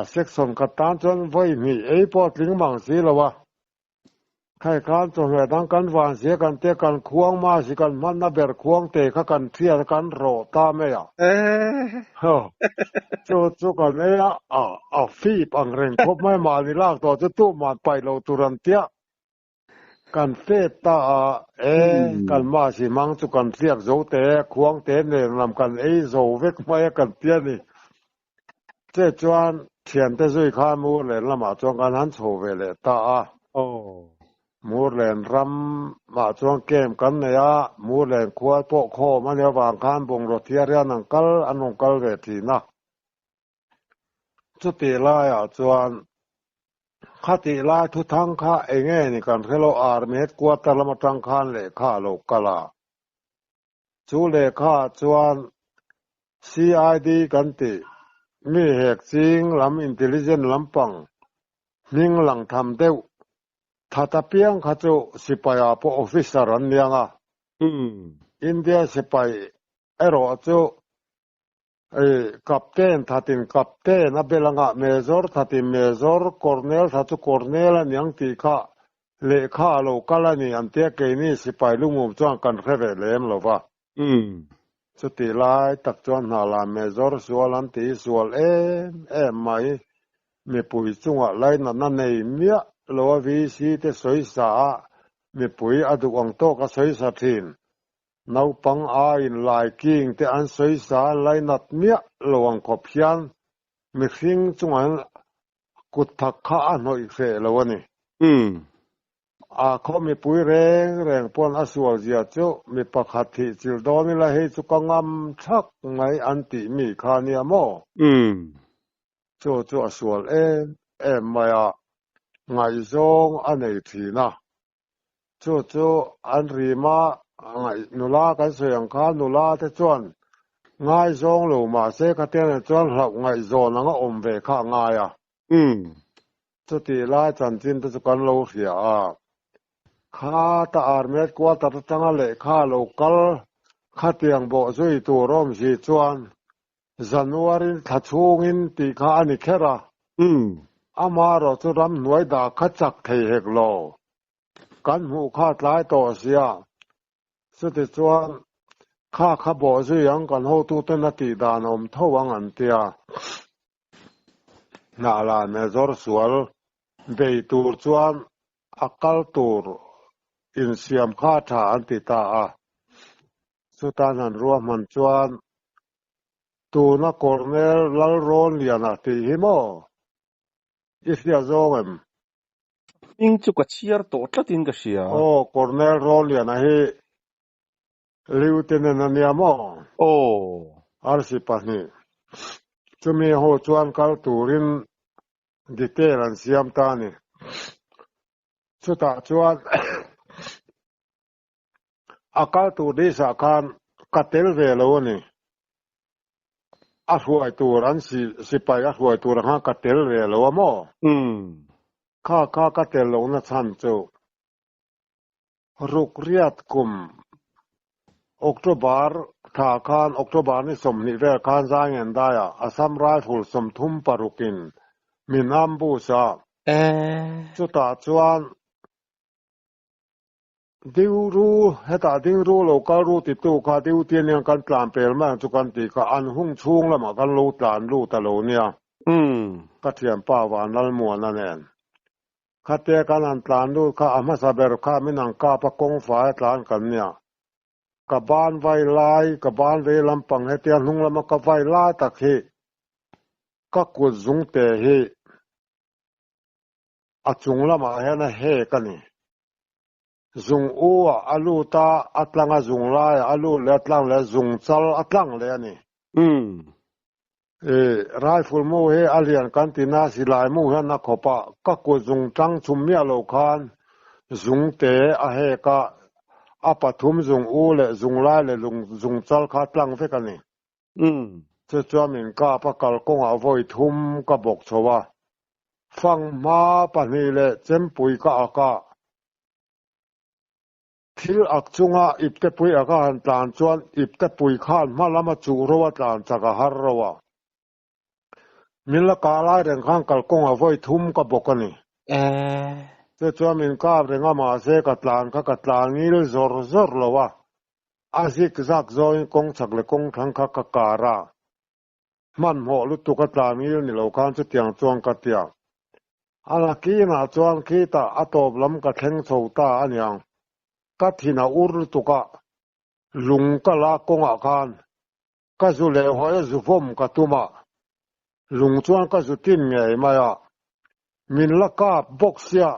section katan chon voi mi ei pot ling mang si lawa khai khan cho me dang kan wan se kan te kan khuang ma si kan man na ber khuang te kha kan thia kan ro ta me ya chu kan e fi pang ren khop mai ma ni lak to chu tu man pai lo turan tia kan fe ta kan ma si mang chu kan riak zo te khuang te ne lam kan ei zo vek mai kan tia ni che chuan thian te zui kha mu le lama chuan kan han chho ve le ta mu len ram ma chuan kem kan ne ya mu len khwa po kho ma ne wang khan bong ro thia ria nang kal anong kal ve thi na chu ti la ya chuan khati la thu thang kha enge ni kan khelo armet kwa talama tang khan le kha lo kala chu le kha chuan CID kan ti mi hek ching lam intelligent lampang ning lang tham deu thata piang kha chu sipaya po officer an nianga India sipai ero chu captain thatin captain abelanga major thatin major colonel thatu colonel anyang ti kha le kha lo kala ni ante ke ni sipai lungum chuan kan kheve lem lova chuti lai tak chuan na la major sualan ti sual mai me pui chunga lai na nei mia lo vi si te soi sa me pui adu ang to ka soi sa thin nau pang in lai king te an soi sa lai nat mia lo ang khop hian mi khing chunga กุดทักขะอันอีกเสแล้วนี่เขามีปุยแรงปนอสวลเจียจุมีปะขัดที่จิลดอนี่ละให้สุกงามชักไงอันติมีคาเนียโมโจอสวลมายะไงซงอันไหนทีนะโจอันรีมาไงนุลากันเสียงคานุลาเตจวนไงซงโลมาเสกเตนจวนหลับไงโซนงอมเวข้าไงอ่ะจุติลายจันจินตะสุกันโลเสียข้าตาอาร์เมดกว่าตัดจังเลข้าโลกัลข้าเตียงบ่ซุยตัวร่มสีจวนจันวารินทัชงอินตีข้าอันนี้แค่ละอามารอจุรำหน่วยดาขจักเทเหกโลกันหูข้าตายต่อเสียสุดที่จวนข้าบ่ซุยยังกันหูตุตันตีดานอมทวังอันเตียนาลานเมจอร์สวลเบยตูร์จวนอักลตูร์อินเสียมข้าฐานติตาสุตานันรัวมันจวนตูนักคอร์เนลลลโรนเลียนาติฮิโมอิสยาโซเอ็มอิงจุกเชียร์โตตตินกเชียคอร์เนลโรนเลียนาฮิลิวเตนนันยาโมอาร์สิปานีจุมีโฮจวนคัลตูรินดิเตลันเสียมตานีสุตาจวนอากาตูดิสาคานกัตเตลเวโลนี่อาหวยตูรันสิไปอาหวยตูรังกัตเตลเวโลโมข้ากัตเตลลงนะชันโจรุกเรียดกุมออกโตบาร์ทาคานออกโตบาร์นี่สมนิเวคานซาเงินได้อาซัมไรฟิลสมทุมปารุกินมินัมบูซาสุตาจวนดิวรู้เหตุดิวรู้เราก็รู้ติดตัวข้าดิวเตียนยังกันกลางเปลมาจุกันตีก็อันหุ่งชุ่งแล้วมากันรู้ตานรู้ตะโลเนี่ยก็เทียมป้าวานนั่นมัวนั่นเองข้าเตะกันอันตานรู้ข้าอามาซาเบรข้าไม่นังก้าปะกงฝ่ายตานกันเนี่ยกับบ้านไวไล่กับบ้านเวลำปังให้เตียนหุ่งแล้วมากับไวไล่ตะเคีก็กุดจุงเตะเฮอจุงแล้วมาให้นะเฮกันนี่จุงอัวอาลูตาอัตลังจุงไลอาลูเลตลังเลจุงซัลอัตลังเลยนี่ไรฟิลมูเฮอาเลียนกันตินาสิลายมูเฮนักขบะก็กุจุงจังชุมเมียโลคานจุงเตอเฮกะอาปทุมจุงอูเลจุงไลเลจุงซัลคัตลังเฟกันนี่จะจวมินกาปะกัลกงเอาไว้ทุมกะบอกชวาฟังมาปะนี่เลเจมปุยกะอากาทิลอักจุงะอิบเตปุยอากาหันตานจวนอิบเตปุยข้านมาละมาจูรัวตานจากะฮารัวมิลกาลายเรื่องข้างกัลกงเอาไว้ทุมกะบอกนี่จะจวนมินกาเรื่องมาเสกัตลานกัตลานนี่เลยซอร์ละวะอาซิกซักโซยกงสักเลกงทั้งคักการะมันหัวลุตุกัตลานนี่นี่เราการจะเตียงจวงกัตเตียอาลากีน่าจวนกีตาอัตบลำกัดเฮงโซตาอันยังกัดที่น่าอุรุตุกะลุงกะลากงอาคารกัจุเลหอยจุฟมกัตุมาลุงจวนกัจุตินไงมายะมินละกาบกเสีย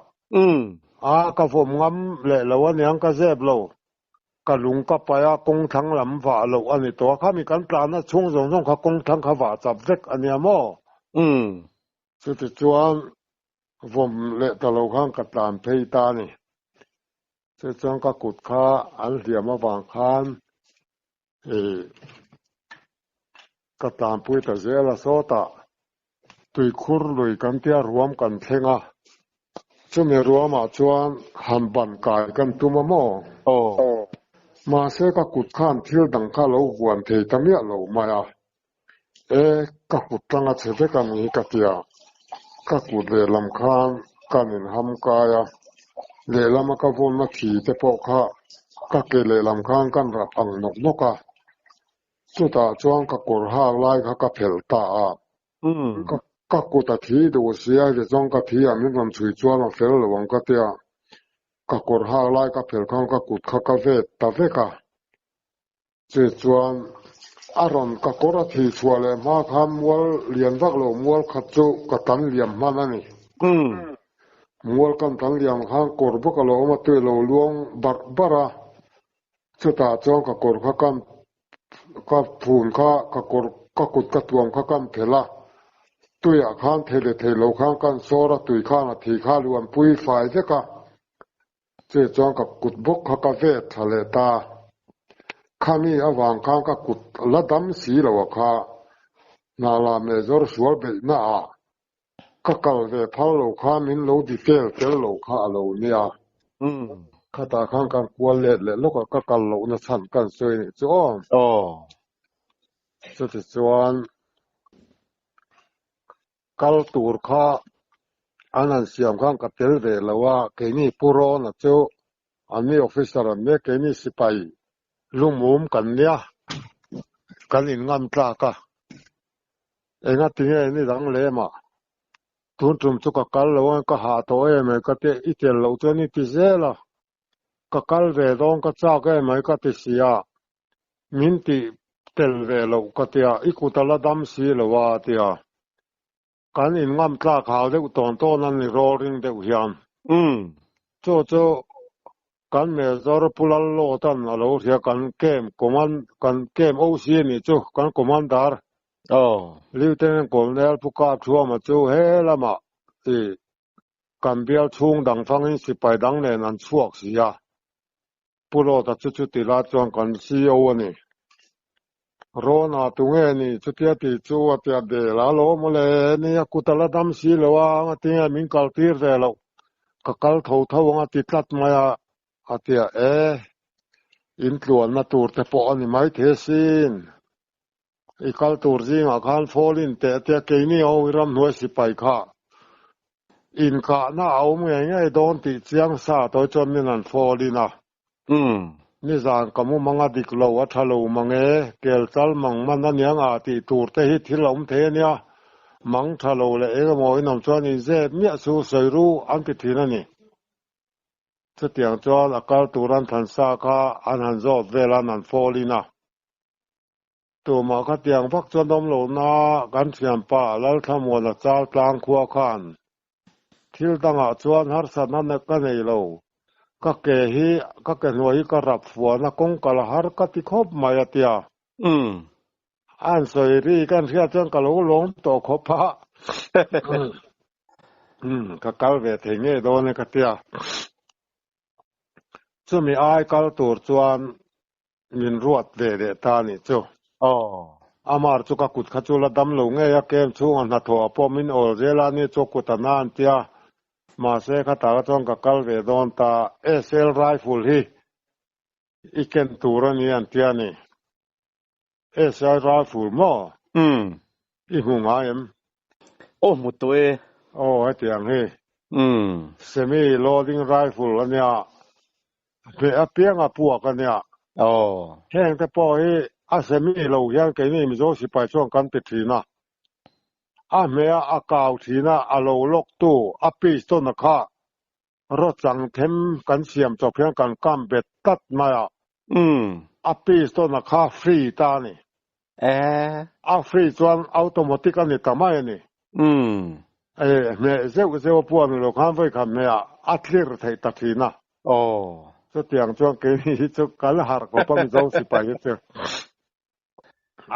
กะฟมงำเลละวันยังกะเซบโลกะลุงกะปายากงทั้งลำฝาโลอันนี้ตัวข้ามีการปลานะช่วงส่งขากงทั้งขวาจับเวกอันนี้มอสุดจวนผมเลตะโลข้างกัตานเพยตานี่จะจงกักุดข้าอันเดียมาวางคานกัตานปุยตะเจละโซตะตุยคุรลุยกันเตียรวมกันเทงะจะไม่รวมมาจวนหันบันกายกันตุมะโมมาเสกักุดข้านที่ดังข้าเราหวนเทตะเมียเรามายากักุดตั้งอาเสด็จกันนี้กัตยากักุดเลลำคานกันอินหำกายาเลลำกะวนมาขี่เตปอกะกักเกเลลำคานกันรับอังนกะสุตาจวงกักุดหาไลกะเพลตากักุดทีดูเสียจะจงกะทีอันนี้มันช่วยจวนมาเฟลวังกะเตียกักุดหาไลกะเพลข้างกักุดขะกะเวตตะเวกะจะจวน aron ka korati suale ma khamwal lian vak lo mual khachu ka tan liam manani mual kan tan liam khang kor bak lo ma te lo luang bara chuta chong ka kor kha kam ka phun kha ka kor ka kut ka tuam kha kam thela tuya khang thele thelo khang kan sora tui khang a thi kha luan pui fai je ka che chong ka kut bok kha ka ve thale ta khani awang khang ka kut ladam si lo kha na la me zor sual be na a ka kal ve phal lo kha min lo di tel lo kha lo nia kha ta khang kan kwal le lo ka kal lo na chan kan soi ni chu chu ti chuan kal tur kha anan siam khang ka tel ve lo wa ke ni puro na chu ani officer me ke ni sipai lumum kan nia kan in ngam tla ka enga tinge ni dang le ma tun tum chu ka kal lo ka ha to e me ka te itel lo chu ni ti zela ka kal ve dong ka cha ka mai ka ti sia min ti tel ve lo ka tia ikutala dam si lo wa tia kan in ngam tla khaw de ton to nan ni ro ring de hiam chu kan me zor pulal lo tan alo ria kan kem o si ni chu kan commander lieutenant colonel puka thua ma chu he lama ti kan bial chung dang fangin sipai dang ne nan chuak sia pulo ta chu ti la chuan kan CEO ani rona tunge ni chutia ti chu atia de la lo mole ni akutala dam si lo wa atia min kal tir ve lo ka kal tho nga ti tlat maya atia in tluan na tur te po ani mai the sin ikal tur jing a khan folin te ke ni o ram noi sipai kha in ka na au ngai don ti chiang sa to chon ni nan folina ni zan kamu manga dik lo wa thalo mange kel chal mang man aniang a ti tur te hi thilom the nia mang thalo le e mo inam chuan in ze mia su soiru an ti thina ni tiang chuan akal turan than sa kha an han zo velan an folina tu ma kha tiang phak chuan dom lo na kan thiam pa lal thamon a chal tlang khua khan thil danga chuan har san na ka nei lo ka ke hi ka ke noi ka rap fuan na kong kal har ka ti khop mai atia an soi ri kan ria chuan ka lo lom to khop pha ka kal ve thenge do ne ka tia chu mi ai kal tur chuan min ruat ve de ta ni chu amar chu ka kut kha chu la dam lo nge ya kem chu an na tho po min ol zela ni chu kutanan tia ma se kha ta chong ka kal ve don ta SL rifle hi iken turani an tia ni SL rifle mo I hunga em mutwe atiang hi semi loading rifle ania pe apiang apuak ania heng te po hi a semi lo yang ke ni mi zo si pai chong kan pe thina a me a kaw thina a lo lok tu a pi sto na kha ro chang them kan siam chok phiang kan kam bet tat ma a pi sto na kha free ta ni a free chuan automatic ani tamai ni me zeu puan lo khan vai khan me a clear thai ta thina chu tiang chuan ke ni chu kal har ko pam zo si pai che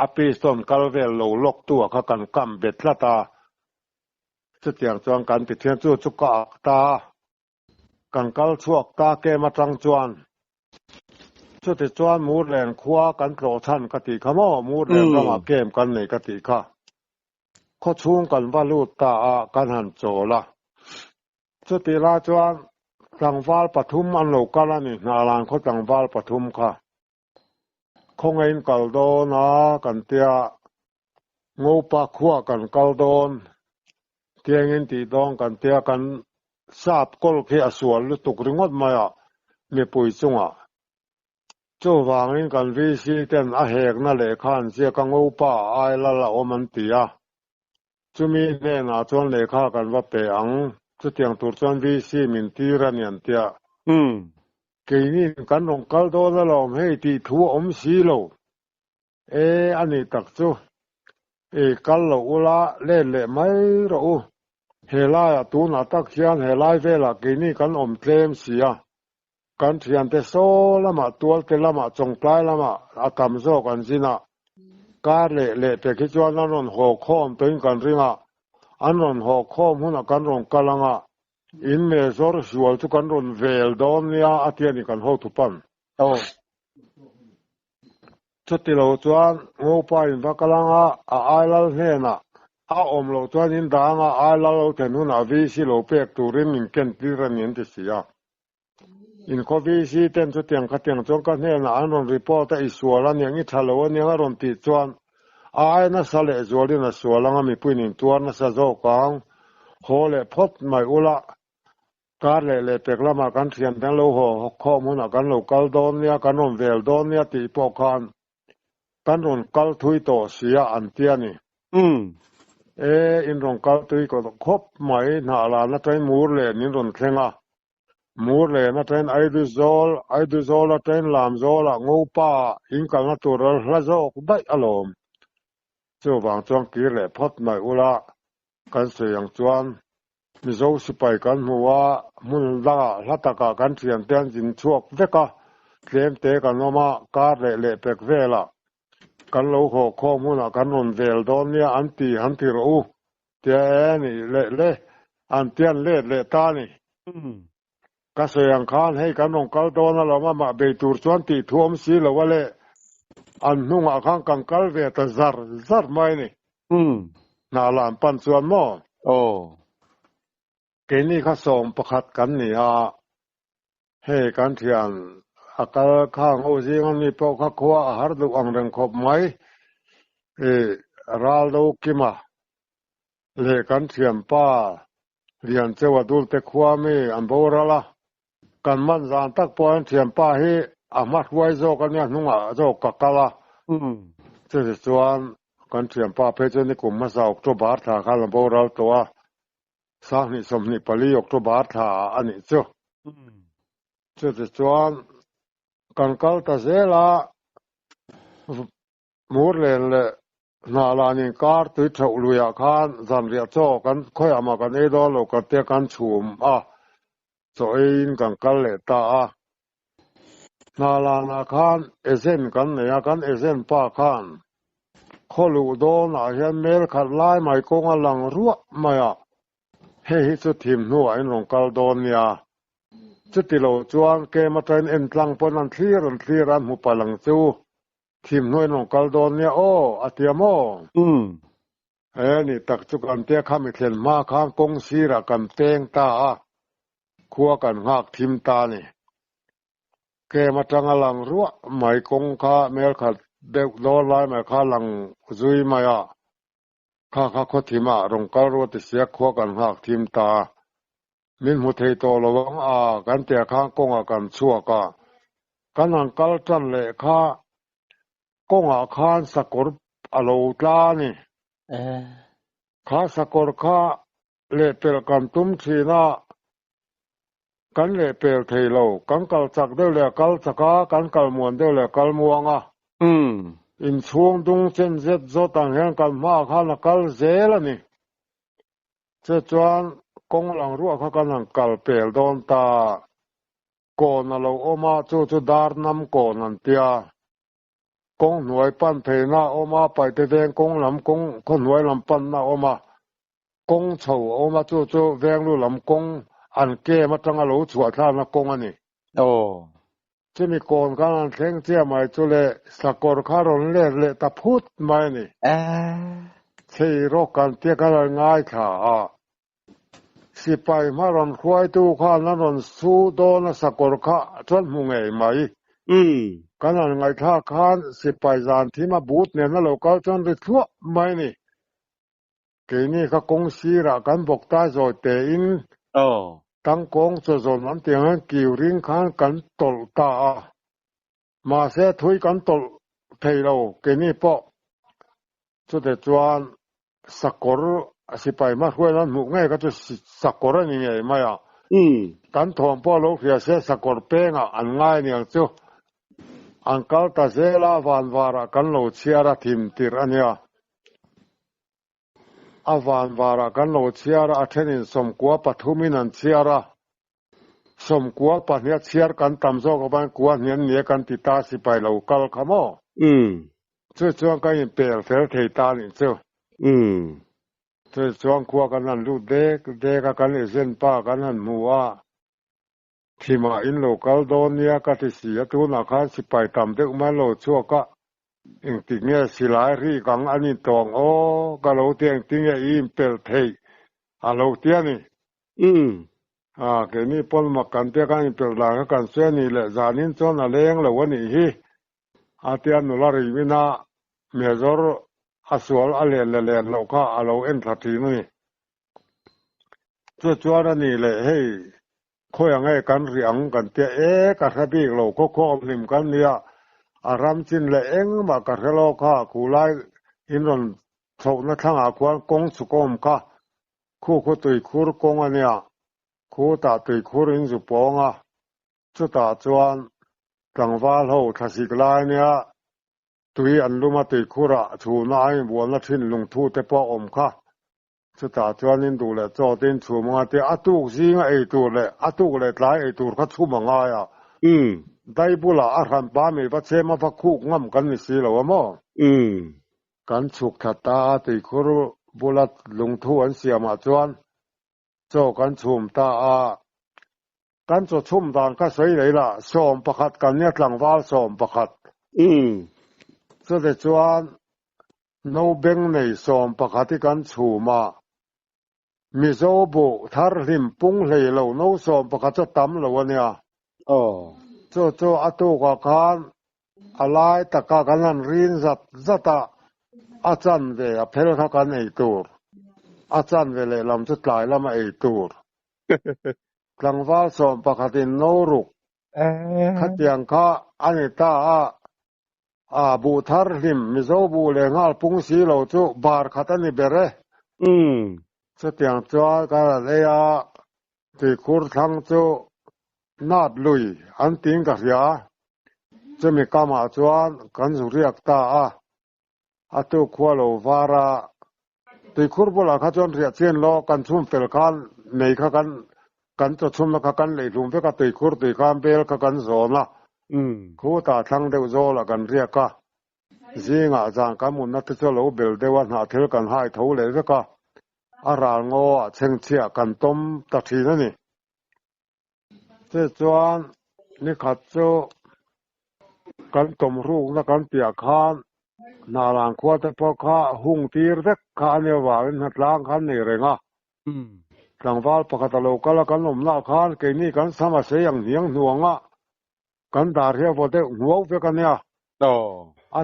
api ston kalvel lo lok tu kha kan kam betlata chu tiang chuan kan ti thian chu ka ta kan kal chuak ta ke ma tang chuan chu ti chuan mu len khwa kan tlo than ka ti khamo mu len rama kem kan nei ka ti kha kho chung kan valu ta kan han chola chu ti la chuan tangwal pathum an lo kala ni nalan kho tangwal pathum kha khongain kaldo na kan tia ngopa khua kan kaldon tiangin ti dong kan tia kan sap kol khe asual lu tuk ringot maya me pui chunga chu wangin kan vi si ten a hek na le khan sia ka ngopa ai la la oman tia chumi ne na chon le kha kan wa pe ang chu tiang tur chon vi si min tiran yan tia ke ni kan rong kal do la lom hei ti thu om si lo อันนี้ตักจูกันโลอุละเล่นเลยไม่รู้เฮลายตูนาตักเขียนเฮลายเวลากินี่กันเทลมเสียกันเทียนเตโซละมาตัวเตละมาจงปลายละมาอากำโซกันสินะการเล่เปกิจวันนั้นหัวข้อมตัวกันริมาอันนั้นหัวข้อมหุ่นกันรองกลังอ่ะอินเมซอร์ชวลทุกันรอนเวลดอนเนี่ยอาทิตย์นี้กันหัวทุปันชุดที่เราจวนงูไปอินทกลังอ่ะไอลาเฮน่ะเราจวนอินดางอ่ะไอลาเราเทนุนอาวิสิโลเปกตูริมินเคนติรันยันติเสียอินโควิสิเต็นชุดเตียงขัดเตียงจงกันเฮน่ะอันนั้นรีพอร์ตอิสวาลันยังอิทาโลวันยังอารมณ์ติดจวนน่ะสเลจวลินะสวาลังมีปุ่นินตัวน่ะสะโจกังโหเลพดไม่อุละการเล่เปกละมากันเทียนทั้งโลหะข้อมูลกันโลกัลโดเนียกันนนเวลโดเนียติปอกันกันนนกัลทุยโตเสียอันเตียนี่อินรงกัลทุยก็ครบไม่นาลานะใจมูร์เลนินรนเคงะมูร์เลนะใจไอดูโซลนะใจลามโซลงูป้าอินกันนะตัวละโซกได้อารมณ์เจ้าบางจวงกีเล่พดไม่อุละกันเสียงจวนมิโซสิไปกันหัวมุนลาลัตกะกันเสียงเตียนจินชวกเวกะเคลมเตกันออกมาการเล่เปกเวละกันโลหะข้อมูลกันนนเวลโดนเนี่ยอันที่รู้เตียนี่เล่อันเตียนเล่ตานี่ก็เสียงคานให้กันนงกัลโดนเรามาเบตูร์ชวนตีท่วมสีละวะเล่อันนุ่งอาคังกังกัลเวตซาร์ไม่นี่นาลานปันส่วนหม้อเกนี่เขาส่งประคัดกันนี่ให้กันเทียนอากาศข้างโอซิงันมีพวกข้าวอาหารดูอังเริงครบไหมราลูกิมาเลกันเทียนป้าเรียนเจ้าดูเตขวามีอันโบราละกันมันจานตักปอนเทียนป้าให้อามัดไว้โจกันเนี่ยนุ่งโจกักกะละเจ้าส่วนกันเทียนป้าเพชรนี่กลุ่มมาสาวตัวบาทถาข้าลำโบราลตัวสร้างนิสมนิปลียกตัวบาทถาอันนี้เจ้าส่วนกันกัลตาเซลามูร์เลนเลนาลานินการตุยเฉลุยาคานจันเรียโจกันค่อยมากันดอลกันเตกันชุมโซอินกันกัลเลตานาลานาคานเอเซนกันเนียกันเอเซนป้าคานขลุโดนาเฮนเมลขัดไล่ไม่กงลังรัวไม่เฮฮิสุทิมนัวอินลงกัลโดเนียจุดที่เราจวนเกมาเทนเอ็นทางปนันที่รันหุปลังจูทีมน้อยนงกัลโดนเนี่ยอาเตียโมนี่ตักจุกันเตียข้ามิเทนมาข้างกงซีระกันเตงตาคัวกันหักทีมตานี่เกมาจังลังรัวไม่กงข้าเมลขัดเด็กโดนไล่ไม่ข้าลังซุยมาข้าโคติมารงกัลรัวติเสียคัวกันหักทีมตามินหุเทโตระวังกันเตียข้างกงกันชั่วกันนังกัลจันเลข้ากงคานสกอร์อโลตานี่ข้าสกอร์ข้าเลเปลกันตุ้มชีนากันเลเปลเทโลกันกัลจักเดลเลกัลจักกันกัลมวนเดลเลกัลมวงอินช่วงดุงเซนเซตโซตังเฮงกันมาข้านกัลเซลนี่เจจวนกงหลังรัวเขากันหังกัลเปลโดนตาโกนเราออกมาจู่ดาร์นำโกนันเตียกงหน่วยปั้นเพน่าออกมาไปเตเวงกงลำกงคนหน่วยลำปั้นน่าออกมากงเฉาออกมาจู่แวงรู้ลำกงอันเกมาจังหลูสวดท่านกงอันนี้จะมีโกนกันเข่งเจียไม่จุเลสกอร์คารอนเล่ตะพูดไม่นี่ใช่โรคกันเตี้ยกันง่ายค่ะสิไปมารอนควายตู้ข้านั้นรอนสู้โดนสกอร์ข้าจนมุงไงไหมกันนั่นไงท่าคานสิไปจานที่มาบูดเนี่ยนั่นเราก็จนได้ทั่วไม่นี่เกนี่ก็กงซีระกันบอกตาจอยเตอินตั้งกงจะจนมันเตียงกิวริงคานกันตลตามาเสียถุยกันตลเทเราเกนี่ปะสุดแต่จวนสกอร์สิไปมาช่วยนั้นหมู่ง่ายก็จะสกอร์นี่ไงไม่กันทองพ่อลูกเสียสกอร์เป้งอันง่ายเนี่ยเจ้า อังกัลตาเซลาวานวาระกันโลเชียระทิมติรอันเนียอาวานวาระกันโลเชียระอัทนินสมกัวปฐุมินันเชียระสมกัวปะเนียเชียรกันตำโซกบันกัวเนียนเนียกันติตาสิไปเหล่ากัลขโมช่วงกันเปลเฟลเทตานี่ช่วงกัวกันนั่นลูกเด็กกันเส้นป้ากันนั่นมัวที่มาอินโลกัลโดเนียกติเสียตูนาคาสิไปตำเด็กมาโลชั่วก็อิงติเงียสิลายรีกังอันนี้ตองโอ้กะโลเตียงติเงียอิมเปลเทอะโลเตียนี่เกนี่ปนมากันเตียกันเปลลากันเสนี่แหละจานินจนอะไรยังละวันนี้ฮีอาเตียนนุลาริวินาเมจอร์อาสวลอเลนเลนเราก็อาโลเอ็นทัทีนี่จัวนี่แหละให้ค่อยให้กันเรียงกันเตียกันทับีเราก็ข้อมลิมกันเนี่ยอารามจินเลยเองมากันเราค่ะกูไล่อินรอนโฉกนักทางอาควานกงสุกมค่ะคู่ตุยคูรกงอันเนี่ยคู่ตาตุยคูรินสุปองอ่ะจุดตาจวนกลางวันเราทัศกลายเนี่ยตุยอันลุมาตุยคูระชูนายบัวนัทินลงทูเตปอมค่ะจุดตาจวนนินดูเลยจอดินชูมังเตอตุกซิงไอตัวเลยอตุกเลยหลายไอตัวเขาชูมังอ่ะได้บุลาอารันปามีปัจเจมาพักคุกง่ำกันนี่สิเหรอมั้งกันสุกทัตตาตุยคูรบุลาลงทูอันเสียมาจวนโจกันชุมตากันจะชุมดานก็สวยเลยล่ะสอมประคัดกันเนี่ยหลังว่าสอมประคัดสุดจวนโนเบงในสอมประคัดที่กันชูมามิโซบุทาริมปุงเลยเราโนสอมประคัดจะตั้มเราเนี่ยโจอตุกกันอะไรตะกากันนั่นรินจัตอาจารย์เวอเพลเขากันไอตัวอาจารย์เวลลำจุดหลายลำไอตัวกลางวันสอมปกติโนรุกขัดยังข้าอันนี้ตาบูทาริมมิโซบูเลงาปุงสีเราจูบาร์ขัดนี่เบเร่สุดยังจ้ากันเลยที่คูร์ทั้งจูนาดลุยอันติงกับยาจะมีกามาจวนกันสุริยกตาอตุขวาโลวาระตีคูร์บุลาขจรเรียเชียนโลกันชุมเฟลกันในขกันจะชุมนักกันเลยลุงเพื่อตีคูร์ตีการเบลกันโซนะคู่ตาทั้งเดียวโซละกันเรียกจิงอาจารย์กันมุนนัทจะโลเบลเดวันหาเทลกันให้ทูเลยสักอารางโง่เชิงเชียกันต้มตัดทีนั่นนี่เจ้าจวนนี่ขัดโจกันต้มรูกนักกันเปียกขันนาลางขวดแต่พอข้าหุ่งตีร์เด็กข้าเนี่ยว่าเป็นหัดล้างขันนี่เรงหลังว่าปกติเราก็แล้วกันหนุ่มหน้าขันเกี่ยนี่กันสมัครเสียงเหียงหน่วงกันดาเรียบได้หัวเพื่อกันเนี่ย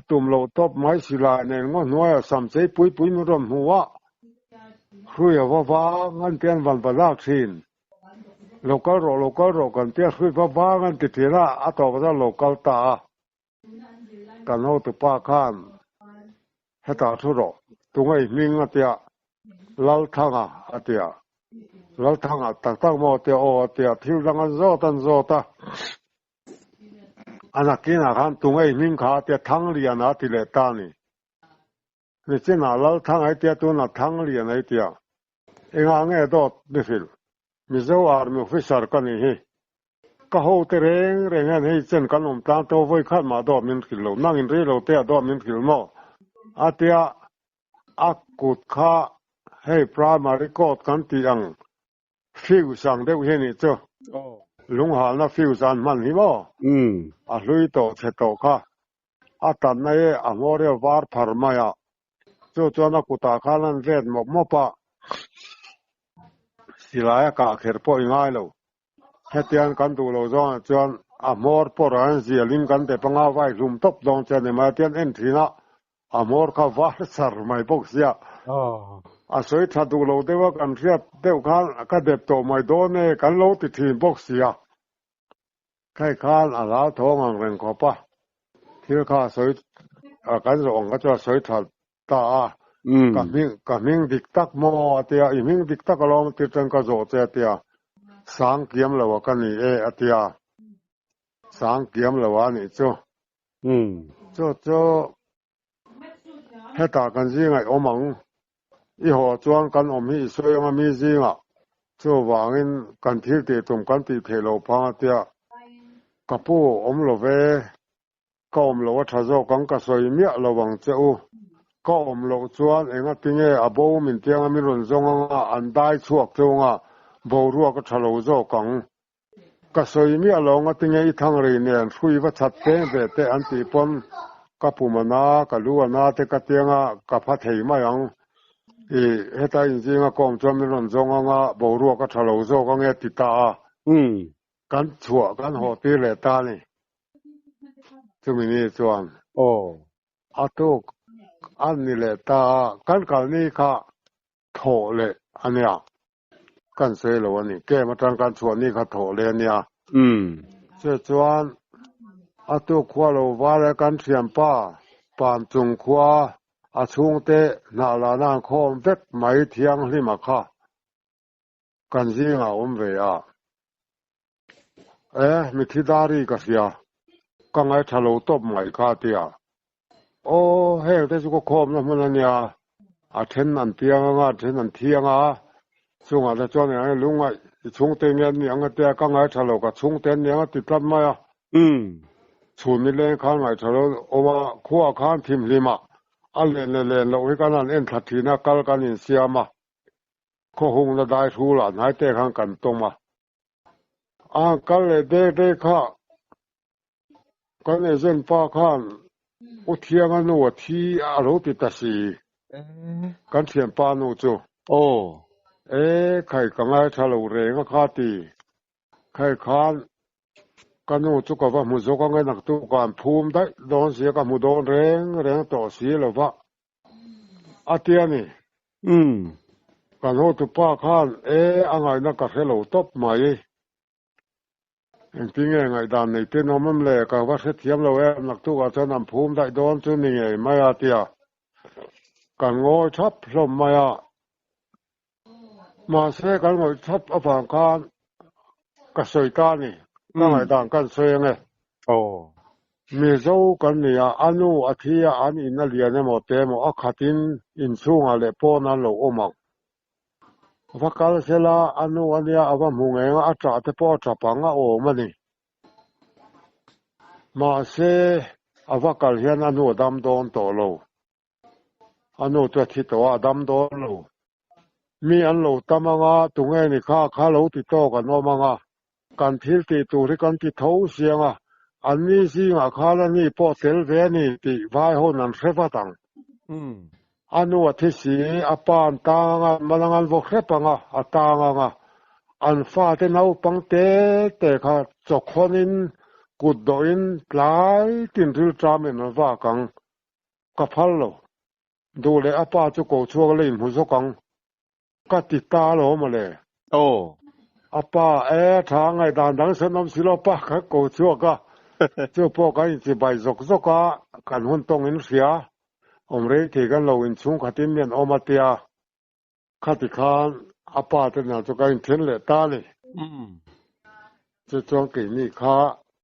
ตุ่มเราตบไม้ศิลาเนี่ยงอหน่วยสามเสยปุยมันรวมหัวคุยว่างันเตียนวันประลากสินเราก็รอกันเตี้ยคุยว่างันติดเถระต่อไปเราก็ตากันเอาตัวป้าข้านให้ตาทุรตรงไอ้มิงเตียลัลทังเตียลัลทังตั้งโมเตียเตียทิวดังโซตาอันนั้นกินอาหารตรงไอ้มิงขาเตียทั้งเรียนติเลตานี่นี่เจ้าลัลทังไอ้เตียตัวน่ะทั้งเรียนไอ้เตียเองอ่างดอดดิฟิลมิโซอาร์มิออฟฟิเซอร์กันนี่ก็เขาเตเรงให้เช่นกันตามตัวไว้ขัดมาดอมินกิโลนั่งอินรีเราเตะดอมินกิโลโมอาเตียอักกุดข้าให้พระมาริโกดกันตีอังฟิวสังเดียวเห็นนี่เจ้าลุงหานะฟิวสันมันหิมอ่ะลุยโตเชโตข้าตันในอโมเรียวาร์พาร์มายาเจ้านักกุตาข้านั้นเวทมปะสิลายกะเขรปอยง่ายแล้วให้เตียนกันดูเราจวนอโมร์ปอรันเสียลินกันแต่ปังเอาไว้รุมตบดองเจนมาเตียนเอ็นทีนะอโมร์ข้าวาสาร์ไม่ปกเสียสวยถ้าดูเราได้ว่ากันเทียบเดี๋ยวกันก็เด็บโตไม่โดนเนี่ยกันเราติดทีมปกเสียใครข้านอาลาท้องอังเร่งขอปะที่ข้าสวยกันส่งก็จะสวยถัดตากับมิงดิกตักโมเตียอีมิงดิกตักลองติดจังก็โจเตียสังเกียมแล้วกันนี่เตียสังเกียมแล้วนี่จ้ะ就ให้ตากันสิไงอมังอีหอจวนกันอมฮีสวยงามมีสิงะ就ว่างินกันที่ติตุมกันปีเพโลพาเตียกะปูอมโลเวก็อมโลทะโจกังกะสวยเมียระวังเจ้าก็อมโลจวนเองติงเออโบมินเตียงมีรุนจงอันได้ชวกจงบ่รัวก็ทะโลโจกังกะสวยเมียลงติงเออีทางรีเนียนฟุยว่าชัดเจนเบเตอันติปนกะปูมนากะลัวนาเตกะเตียงกะพะเทมายังเฮตาจริงๆก็จอมมีรนจงบ่รัวก็ทะโลโจก็เงติตากันชั่วกันโหติเลตานี่จุมินี่จวนอะตุอันนี่เลตากันกันนี่ค่ะโถเลอันเนี้ยกันเสโลนี่แก้มาทางกันชั่วนี่ค่ะโถเลเนี่ยเจจวนอะตุควาโลวาเลกันเสียมป้าปานจุงควาอาชุงเตนาลานางคอมเด็ดไหมเทียงลิมาค่ะกันสิงาอมเวียมิทิดารีกะเสียกังไอทะโลตบไหมค่ะเตียโอ้เฮ้แต่สุกคอมนะมันเนี่ยอาเทนอันเตียงเทนอันเทียงซุงจะจวนเนี่ยลุงไอชุงเตเนี่ยยังเตียกังไอทะโลกะชุงเตเนี่ยติดกันมาชุนนี่เล่นข้างไอทะโลโอมาคั่วข้างทิมลิมาอันเล่นเราให้กันนั่นเอ็นทัดทีนะกัลกันอินเสียมาข้อหงละได้ทูหลานหายเตะข้างกันตรงมากัลเลยเด้ค่ะกันเอเซนป้าข้านอุเทียงนูที่อารมณ์ติดสีกันเทียนป้านูจูใครกังไงทะลุเรงข้าตีใครข้านกันนูจุกว่ามุจกังไงนักตุกันภูมิได้โดนเสียกับมุโดนเรงต่อเสียหรือว่าอาเตียนี่กันนูตุป้าข้านอังไงนักกระเทลตบไหมจริงๆไงดานนี่ที่น้องมันเล่กับว่าเสียมเรานักตุกันจะนำภูมิได้โดนจุนี่ไงไม่อาเตียกันโง่ชับลมมาเสกันโง่ชับอภังการกระสวยตานี่ก็ไงด่างกันเสียงมีเจ้ากันเนี่ยอนุอาทิยาอันอินเลียนหมดเต็มอักขัดินอินสูงอะไรพอนั้นเราอมังว่าการเสละอนุอันนี้เอาว่ามุงเองอาจจะพอจับปังโอมันนี่มาเสเอาว่าการเห็นอนุดำโดนตัวเราอนุตัวที่ตัวดำโดนเรามีอันเราตามังตรงนี้นี่ข้าเราติดต่อกันว่ามังการพิจารณาตัวที่การติดเท้าเสียงอันนี้สิข้าแล้วนี่พอเทลเวนี่ติไว้หัวนั้นเสพตังอนุที่สีอปานตางมันงานวกเสปังตางอันฟ้าที่เราปังเตะข้าจกคนอินกุดดอินหลายตินริลจามินว่ากังกับพัลโลดูเลยอปาจุกชัวเลยมุสกังก็ติดตาโลมาเลยอปาทางไอ้ด่านดังสนมศิลปะก็โกชัวก็เจ้าพวกกันสิใบจกกันหุ่นตรงอินเสียอมเรที่กันเราอินชุงขัดอินเมียนอมาเตียขัดขานอปาเป็นจุกันเทนเลตาเลยจะจงกี่นี่ข้า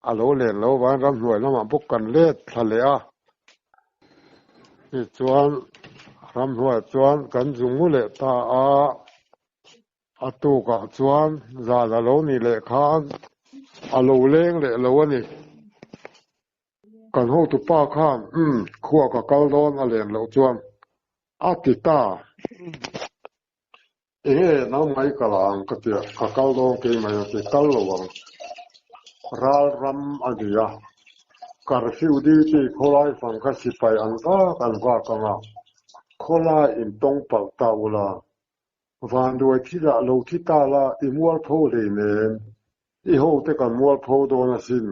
อโลเลนเราวันรำหน่วยน้ำมันพวกกันเล็ดทะเลที่จวนรำหน่วยจวนกันจุงมุเลตาอาตูกะจวนซาลาโลนี่เลขานอโลเลงเลโลนี่กันโหตุป้าข้ามขัวกับเกาโดนอะไรเราจวนอาติตาน้ำไม่กลางก็เตียกับเกาโดนเกี่ยไม่ติเกาโลวังราลรำอันเดียการฟิวดีที่โคลายฟังกันสิไปอันกันว่ากันโคลายอินตงเป่าตาวลาวันด้วยที่ละโลที่ตาละอิมัวโพเลยเนมอีโหแต่กันมัวโพโดนสิน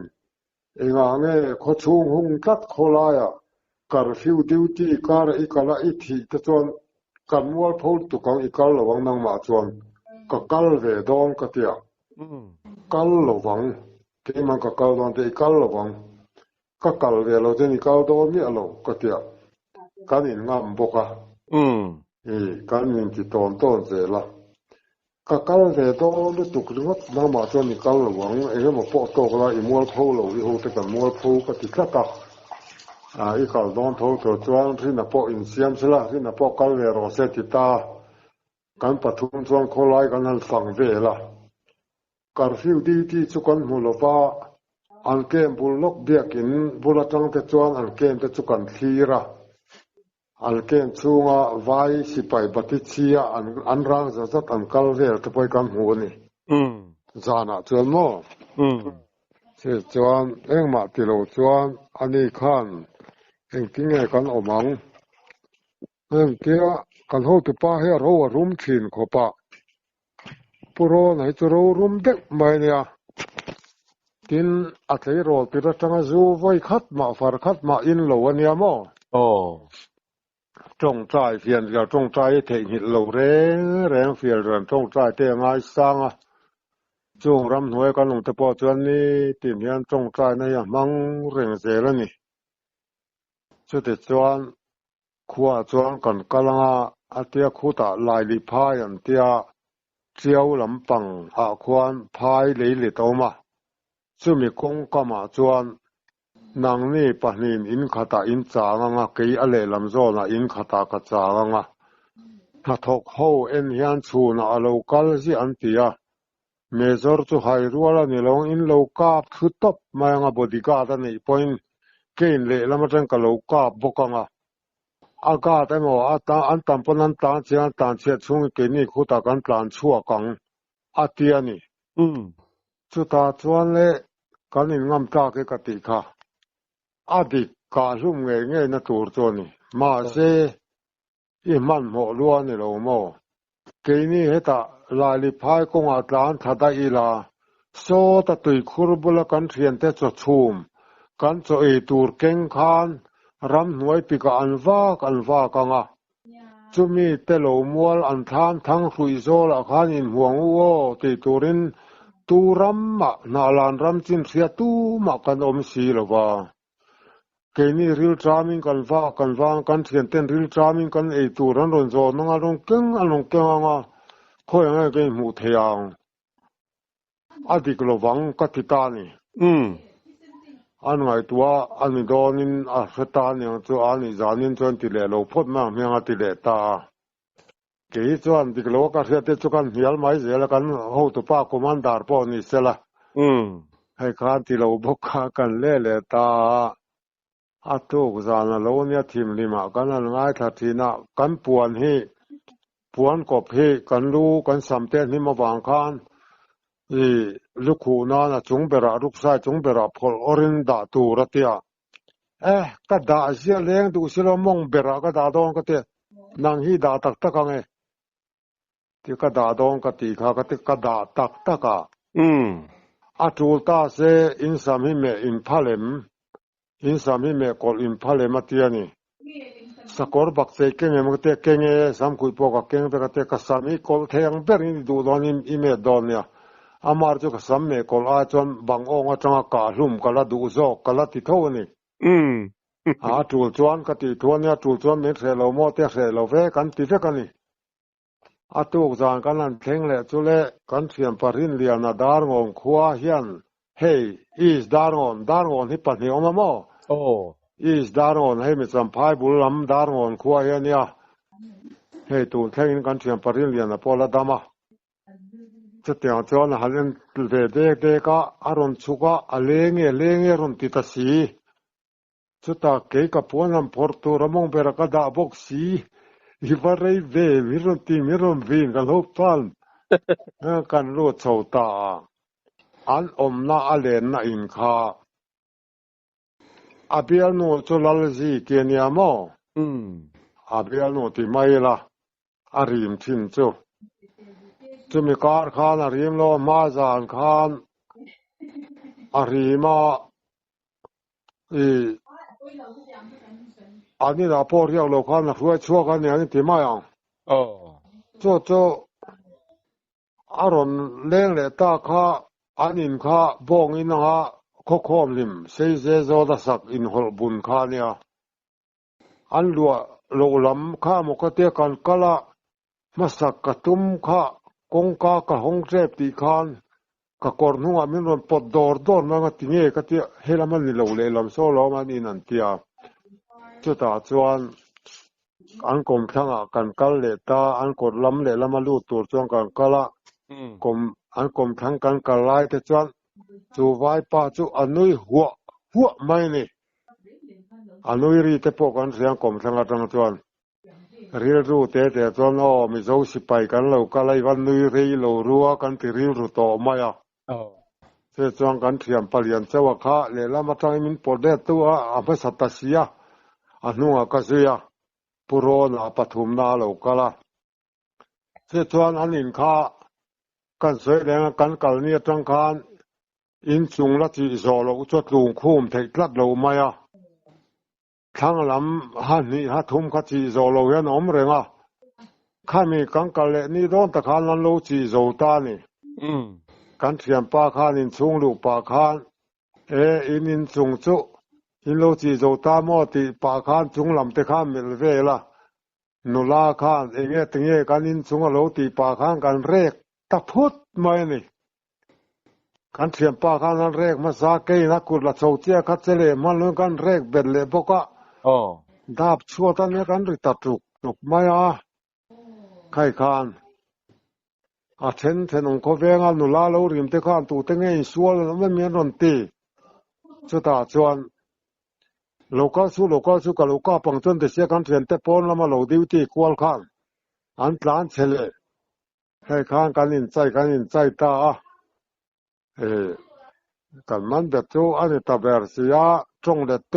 เนี่ยเขาชูงหงกัดโคลายการฟิวดิวที่การอีกละอีทีแต่จวนกันมัวโพตุกังอีกละวังนางมาจวนก็กัลเวดองก็เตียกัลละวังที่มันก็กัลดอนที่กัลละวังก็กัลเวเราจะนี่กัลดอนเนี่ยเราก็เตียกันอินงามบกกันอินที่ต้นเสละก็กัลเวดอนตุกลุกนางมาจวนนี่กัลละวังมาพอโตกละอีมัวโพเราอีโหแต่กันมัวโพก็ติดกะ อีกal don tho to chuan rin a po in siam sela rin a po kal le ro se ti ta kan pathum chuan kholai kan al sang ve la curfew di ti chu kan mulowa an kem bul lok biakin bulatang te chuan an kem te chu kan thira al kem chunga vai sipai batichia an rang zat an kal vel te poi kan hu ni zana chuan mo se chuan engma ti lo chuan ani khan eng tinge kan omang eng kia kan ho tu pa he ro rum thin khopa puro nai chu ro rum dek mai nia tin a thei ro ti ra tanga zu voi khat ma far khat ma in lo ania mo trong trai phian ya trong trai thei hit lo reng phial ran trong trai te ngai sanga chung ram hnuai kan long te po chuan ni tin hian trong trai na ya mang reng zel ani chu te chuan khua chuan kan kalanga atia khuta lai li phai an tia chiao lampang a khuan phai lei le toma chumi kong kama chuan nang ni pahnin in khata in changa kei ale lamzo na in khata ka changa thok ho en hian chuna a local ji an tia mezor chu hai ruala ni long in local thu top manga bodyguard ani point kein le lamatang ka local bokanga aga ta mo ata an tampon an ta chian tan che chung ke ni khuta kan plan chua kang atia ni chu ta chuan le kan in ngam ta ke ka ti kha adi ka lum nge na tur chu ni ma se i man mo luan ni lo mo ke ni heta la li phai kong a tlan thada ila so ta tui khur bula kan thian te chu chum kan cho e tur keng khan ram hnuai pika anwa kanga chumi te lo mual an than thang hrui zol a khan in huang o ti turin turam ma na lan ram chin thia tu ma kan om si lowa keini real tramming kan kan thian ten real tramming kan e turan ron zo nanga rong keng anong kenga khoi nga ke mu theang adik lo wang ka titani an ngai tua an donin a khatan yang chu ani zanin chon ti le lo phot ma menga ti le ta ke chuan dik lo ka hriate chu kan hial mai zela kan ho tu pa commander po ni sela hai khan ti lo bokha kan le ta atu zana lo nia thim lima kan an ngai tha thina kan puan kop he kan lu kan samte ni ma wang khan lukhu na na chungbera ruksa chungbera phol orin da tu ratia ka da sia leng du silo mong bera ka da don ka te nang hi da tak tak nge ti ka da don ka ti kha ka te ka da tak tak a atul ta se in sami me in phalem kol in phalem atiani sakor bak se kenge mo te kenge sam kui po ka keng te ka te ka sami kol theng berin du don in ime don ya amar chu ka samme kol a chon bang ong atanga ka hlum kala du zo kala ti thoni a tul chuan ka ti thuania tul chuan me thelo mo te thelo ve kan ti ve kani atuk zan kan an thleng le chu le kan thiam parin liana dar ngom khuwa hian hey is dar ngon hi pani oma mo is dar ngon hey mi sam phai bul lam dar ngon khuwa hian ya hey tul thleng kan thiam parin liana pola dama chatiang chuan halen ve de ka aron chuka alenge ron titasi chuta ke ka puanam portu ramong bera ka da box si ivarei ve miron vin kan hopal kan ro chauta an omna alen na in kha abial no cholalji kenia mo abial no ti maila arim thin chu chumi kar khan arim lo ma zan khan arima ani la por ya lo khan ruai chua kan ni ani ti ma yang cho aron leng le ta kha anin kha bong in ha khokhom lim sei ze zo da sak in hol bun kha nia an lua lo lam kha mo ka te kan kala masak ka tum kha kongka ka hong trep ti khan ka kornunga min ron pot dor na nga tinge ka ti helaman ni lo le lam so lo man in an tia จุตาจวนอันกลมทั้งกันกัลเลตาอันกดล้ำเลละมาลูตัวจวนกันกะละกลมอันกลมทั้งกันกะลายแต่จวนจูไว้ป้าจูอนุยหัวไม่นี่อนุยรีแต่พวกกันเสียงกลมทั้งกันจวนเรียรู้แต่จวนมีเจ้าสิไปกันแล้วก็เลยวันนุยรีเรารัวกันที่เรียรู้ต่อมาเสียจวนกันเทียมปเลียนเจ้าข้าเลละมาตั้งมินปอดเดตัวอภิสัตเสียอนุก็เสียปุโรนาปฐุมนาโลกละเสียจวนอันอินข้ากันเสดงกันกัลเนี่ยจังคานอินจุงละจีโซโลจดลุงคุมเทกลัดโลมายาทั้งลำฮันนี่ฮัทุมขจีโซโลเวนอมเรงอ่ะข้ามีกันกัลเลนี่ร้อนตะคานลันโลจีโซตานี่กันเทียมปาคานินจุงลูปาคานอินจุงจุอินโลจีโซตามอติปาคานจุงลำเตคานเมลเวละนุลาคานเองตึงกันอินจุงโลติปาคานกันเรกตะพุดไม่นี่กันเทียมปาคานนั้นเรกมาซาเกยนักกุลละโซเจียคัดเจเลมันเรื่องกันเรกเบ็ดเลบกะดาบชัวตันเนี่ยกันริตาจุกไม่ใครคานเทนองค์เวงนุลาโลริมเตคานตูเตงเงชัวแล้วมันมีนนตีจุตาจวนโลกาสุกับโลกาปังจนแต่เสียกันเทียนแต่ปนแล้วมาโลดิวตีควอลคานอันตลานเฉลให้คานกันอินใจตากันมันเด็ดโจอันนี้ตาเบอร์เสียจงเด็ดโต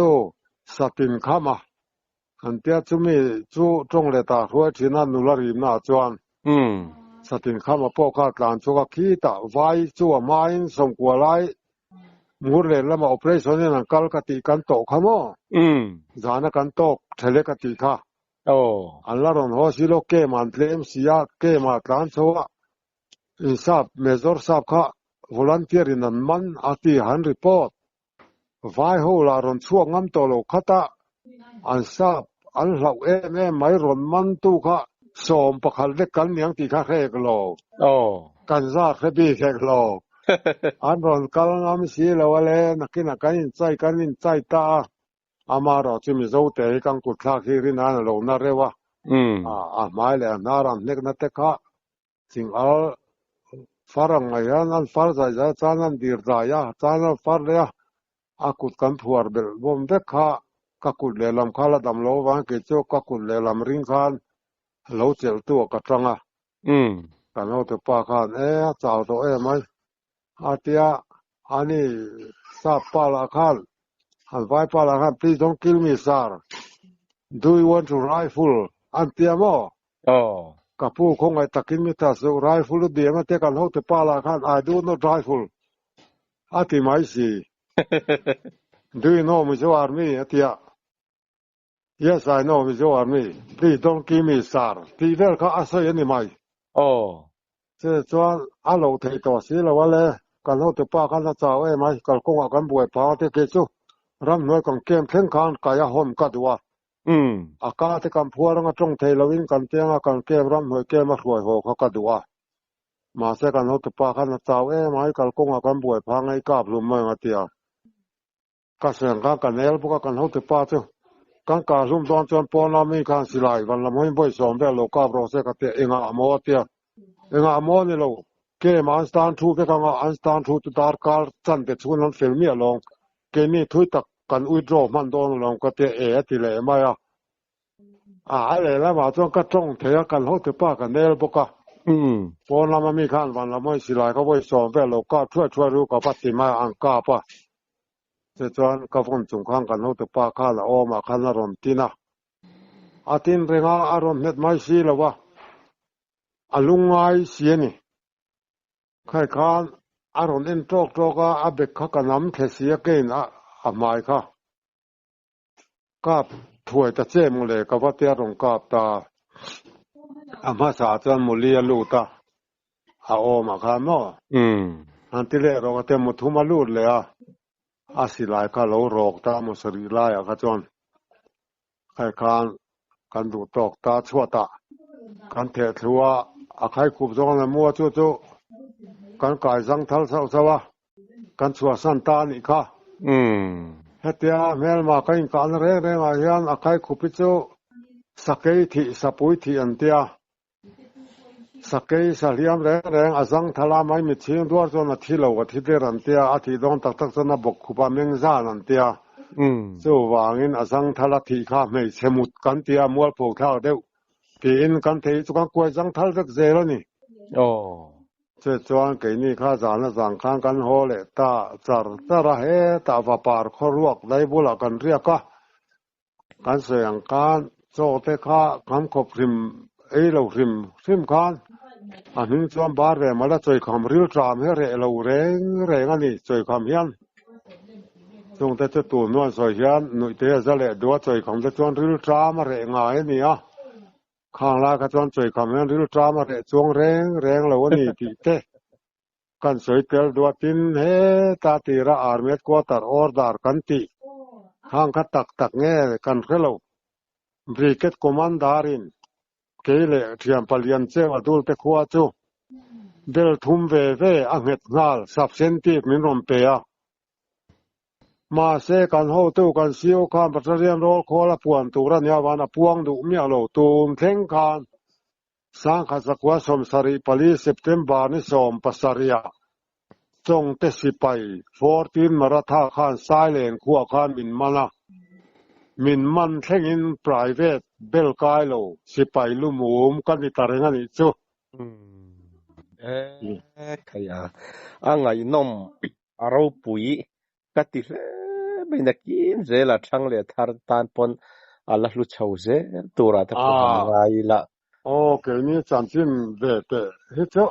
สตินข้ามาอันเดียจุมีจูจงเด็ดตาหัวที่นั่นนุลาริมนาจวนสตินข้ามาพวกข้าตลานจูกขี้ตาไว้จูไม้ส่งกัวไล่มูเรลแล้วมาออเปอเรชั่นนี่นั่นกัลกติกันโตขโมจานกันโตเทเลกติค่ะอันละรอนหัวสิโลเกมันเพลมเสียเกมาตลานชัวอินซับเมจอร์ซับค่ะvolunteer in an man ati han report vai ho la ron chuak ngam to lo khata an sap an hlau mai ron man tu kha som pakhal de kan niang ti kha khek lo kan za khabi khek lo an ron kal ngam si lo le nakina kan in chai ta amaro chimi zo te kan ku thla khi rin an lo na rewa mai le na ran nek na te kha sing al farang ayan far za chanan diraya chanan far le akut kan phuar bel bom de kha kakut le lam khala dam lo wa ke cho kakut le lam ring khan lo chel tu ka tanga kan ho te pa khan chao to mai atia ani sa pa la khan han vai pa la khan please don't kill me sir do you want to rifle antia mo kapu kong ay takin mi ta so rifle di ma te kan ho te pala khan I do not rifle ati mai si do you know me so army atia yes I know me so army please don't give me sir ti ver ka asay ni mai se chuan a lo thei to si lo wale kan ho te pa kan cha mai kal kong kan buai pa te ke chu ram noi kan kem thleng khan kaya hom ka duwa aka te kam phuaranga tong thei lovin kan tenga kan kem ram hoi kem a hruai ho kha ka duwa ma se kan ho te pa kan chaw mai kal konga kan buai pha ngai kap lum mai atia ka sen ka kan el buka kan ho te pa chu kan ka zum don chon pon la mi kan silai van la moi boi som be lo ka bro se ka te enga mo atia enga mo ni lo ke ma stan thu ke ka an stan thu tu dar kar chan te chun an film mi along ke ni thui tak kan withdraw man don long ka te ti le mai ale la ma chong ka chong the kan ho te pa kan el boka pon la ma mi khan van la moi silai ka boi som be lo ka thua ru ka pa ti ma an ka pa se chuan ka von chung khang kan ho te pa kha la o ma khan la ron tina atin renga aron net mai si la wa alungai siani khai khan aron en tok ka abek kha kanam the sia ke na amai kha kapถวยตะเจมเลยก็ว่าเตียรงกาบตาอามาสาจันมุลีลูตาอาโอมาคามออันที่เลเราก็เต็มมุทุมาลูดเลยอาศิลายก็เราโรกตามุสรีลายก็จนใครกันดูตอกตาชั่วตากันเทถัวอาใครคุบจงเลยมัวจู่กันกายสังทัลเศร้ากันชั่วสันตานี่ค่ะ Hetia mel ma kain kan re ma hian akai khupi chu sakei thi sapui thi antia sakei saliam reng azang thala mai mi thing duar zon a thilo wa thi der antia a thi dong tak tak zona bok khupa meng zan antia chu wangin azang thala thi kha mei chemut kan tia mual pho thau deu ti in kan thei chu kan koi zang thal vek zelo ni che chuan ke ni kha zan a zang khang kan ho le ta char tara he ta va par khoruak dai bula kan ria ka kan sayang kan cho te kha kam khop rim ei lo rim khan aning chuan bar ve mala choi kham ril tram he re lo reng ani choi kham hian chung te chu tu nuan soi hian nui te za le do choi kham te chuan ril tram re ngai ni a khang la ka chuan choi kham hian ril tram re chuang reng lo ani ti te kan soi tel do tin he ta ti ra armet quarter order kan ti hang ka tak nge kan khelo brigade commanderin kele thiam palian che adul te khwa chu del thum ve anget ngal substantive min rom pe a ma se kan ho tu kan siu kan battalion rol khola puan turan ya wana puang du mi alo tum theng kan sang kha zakwa som sari pali september ni som pasaria chong te sipai 14 maratha khan silent khuwa khan min man thengin private bel kailo sipai lumum kan ni tarenga ni chu kaya angai nom aro pui kati mai nakin zela thang le thar tan pon ala hlu chho ze tura ta ngai la ke ni chanchin ve te he chu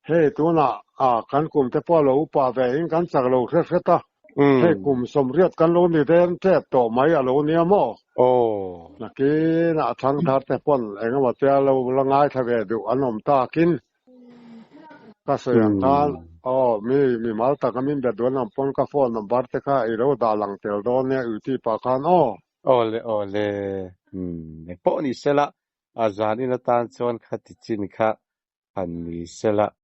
he tu na kan kum te po lo pa ve in kan chak lo khe ta he kum som riat kan lo ni den te to mai alo nia mo na ki na thang thar te pon enga ma te lo langai tha ve du anom ta kin ka sayang kan mi mal ta kamin be don am pon ka phone number te kha i ro da lang tel don ne uti pa khan ole ne po ni sela azani na tan chon khati chin kha an ni sela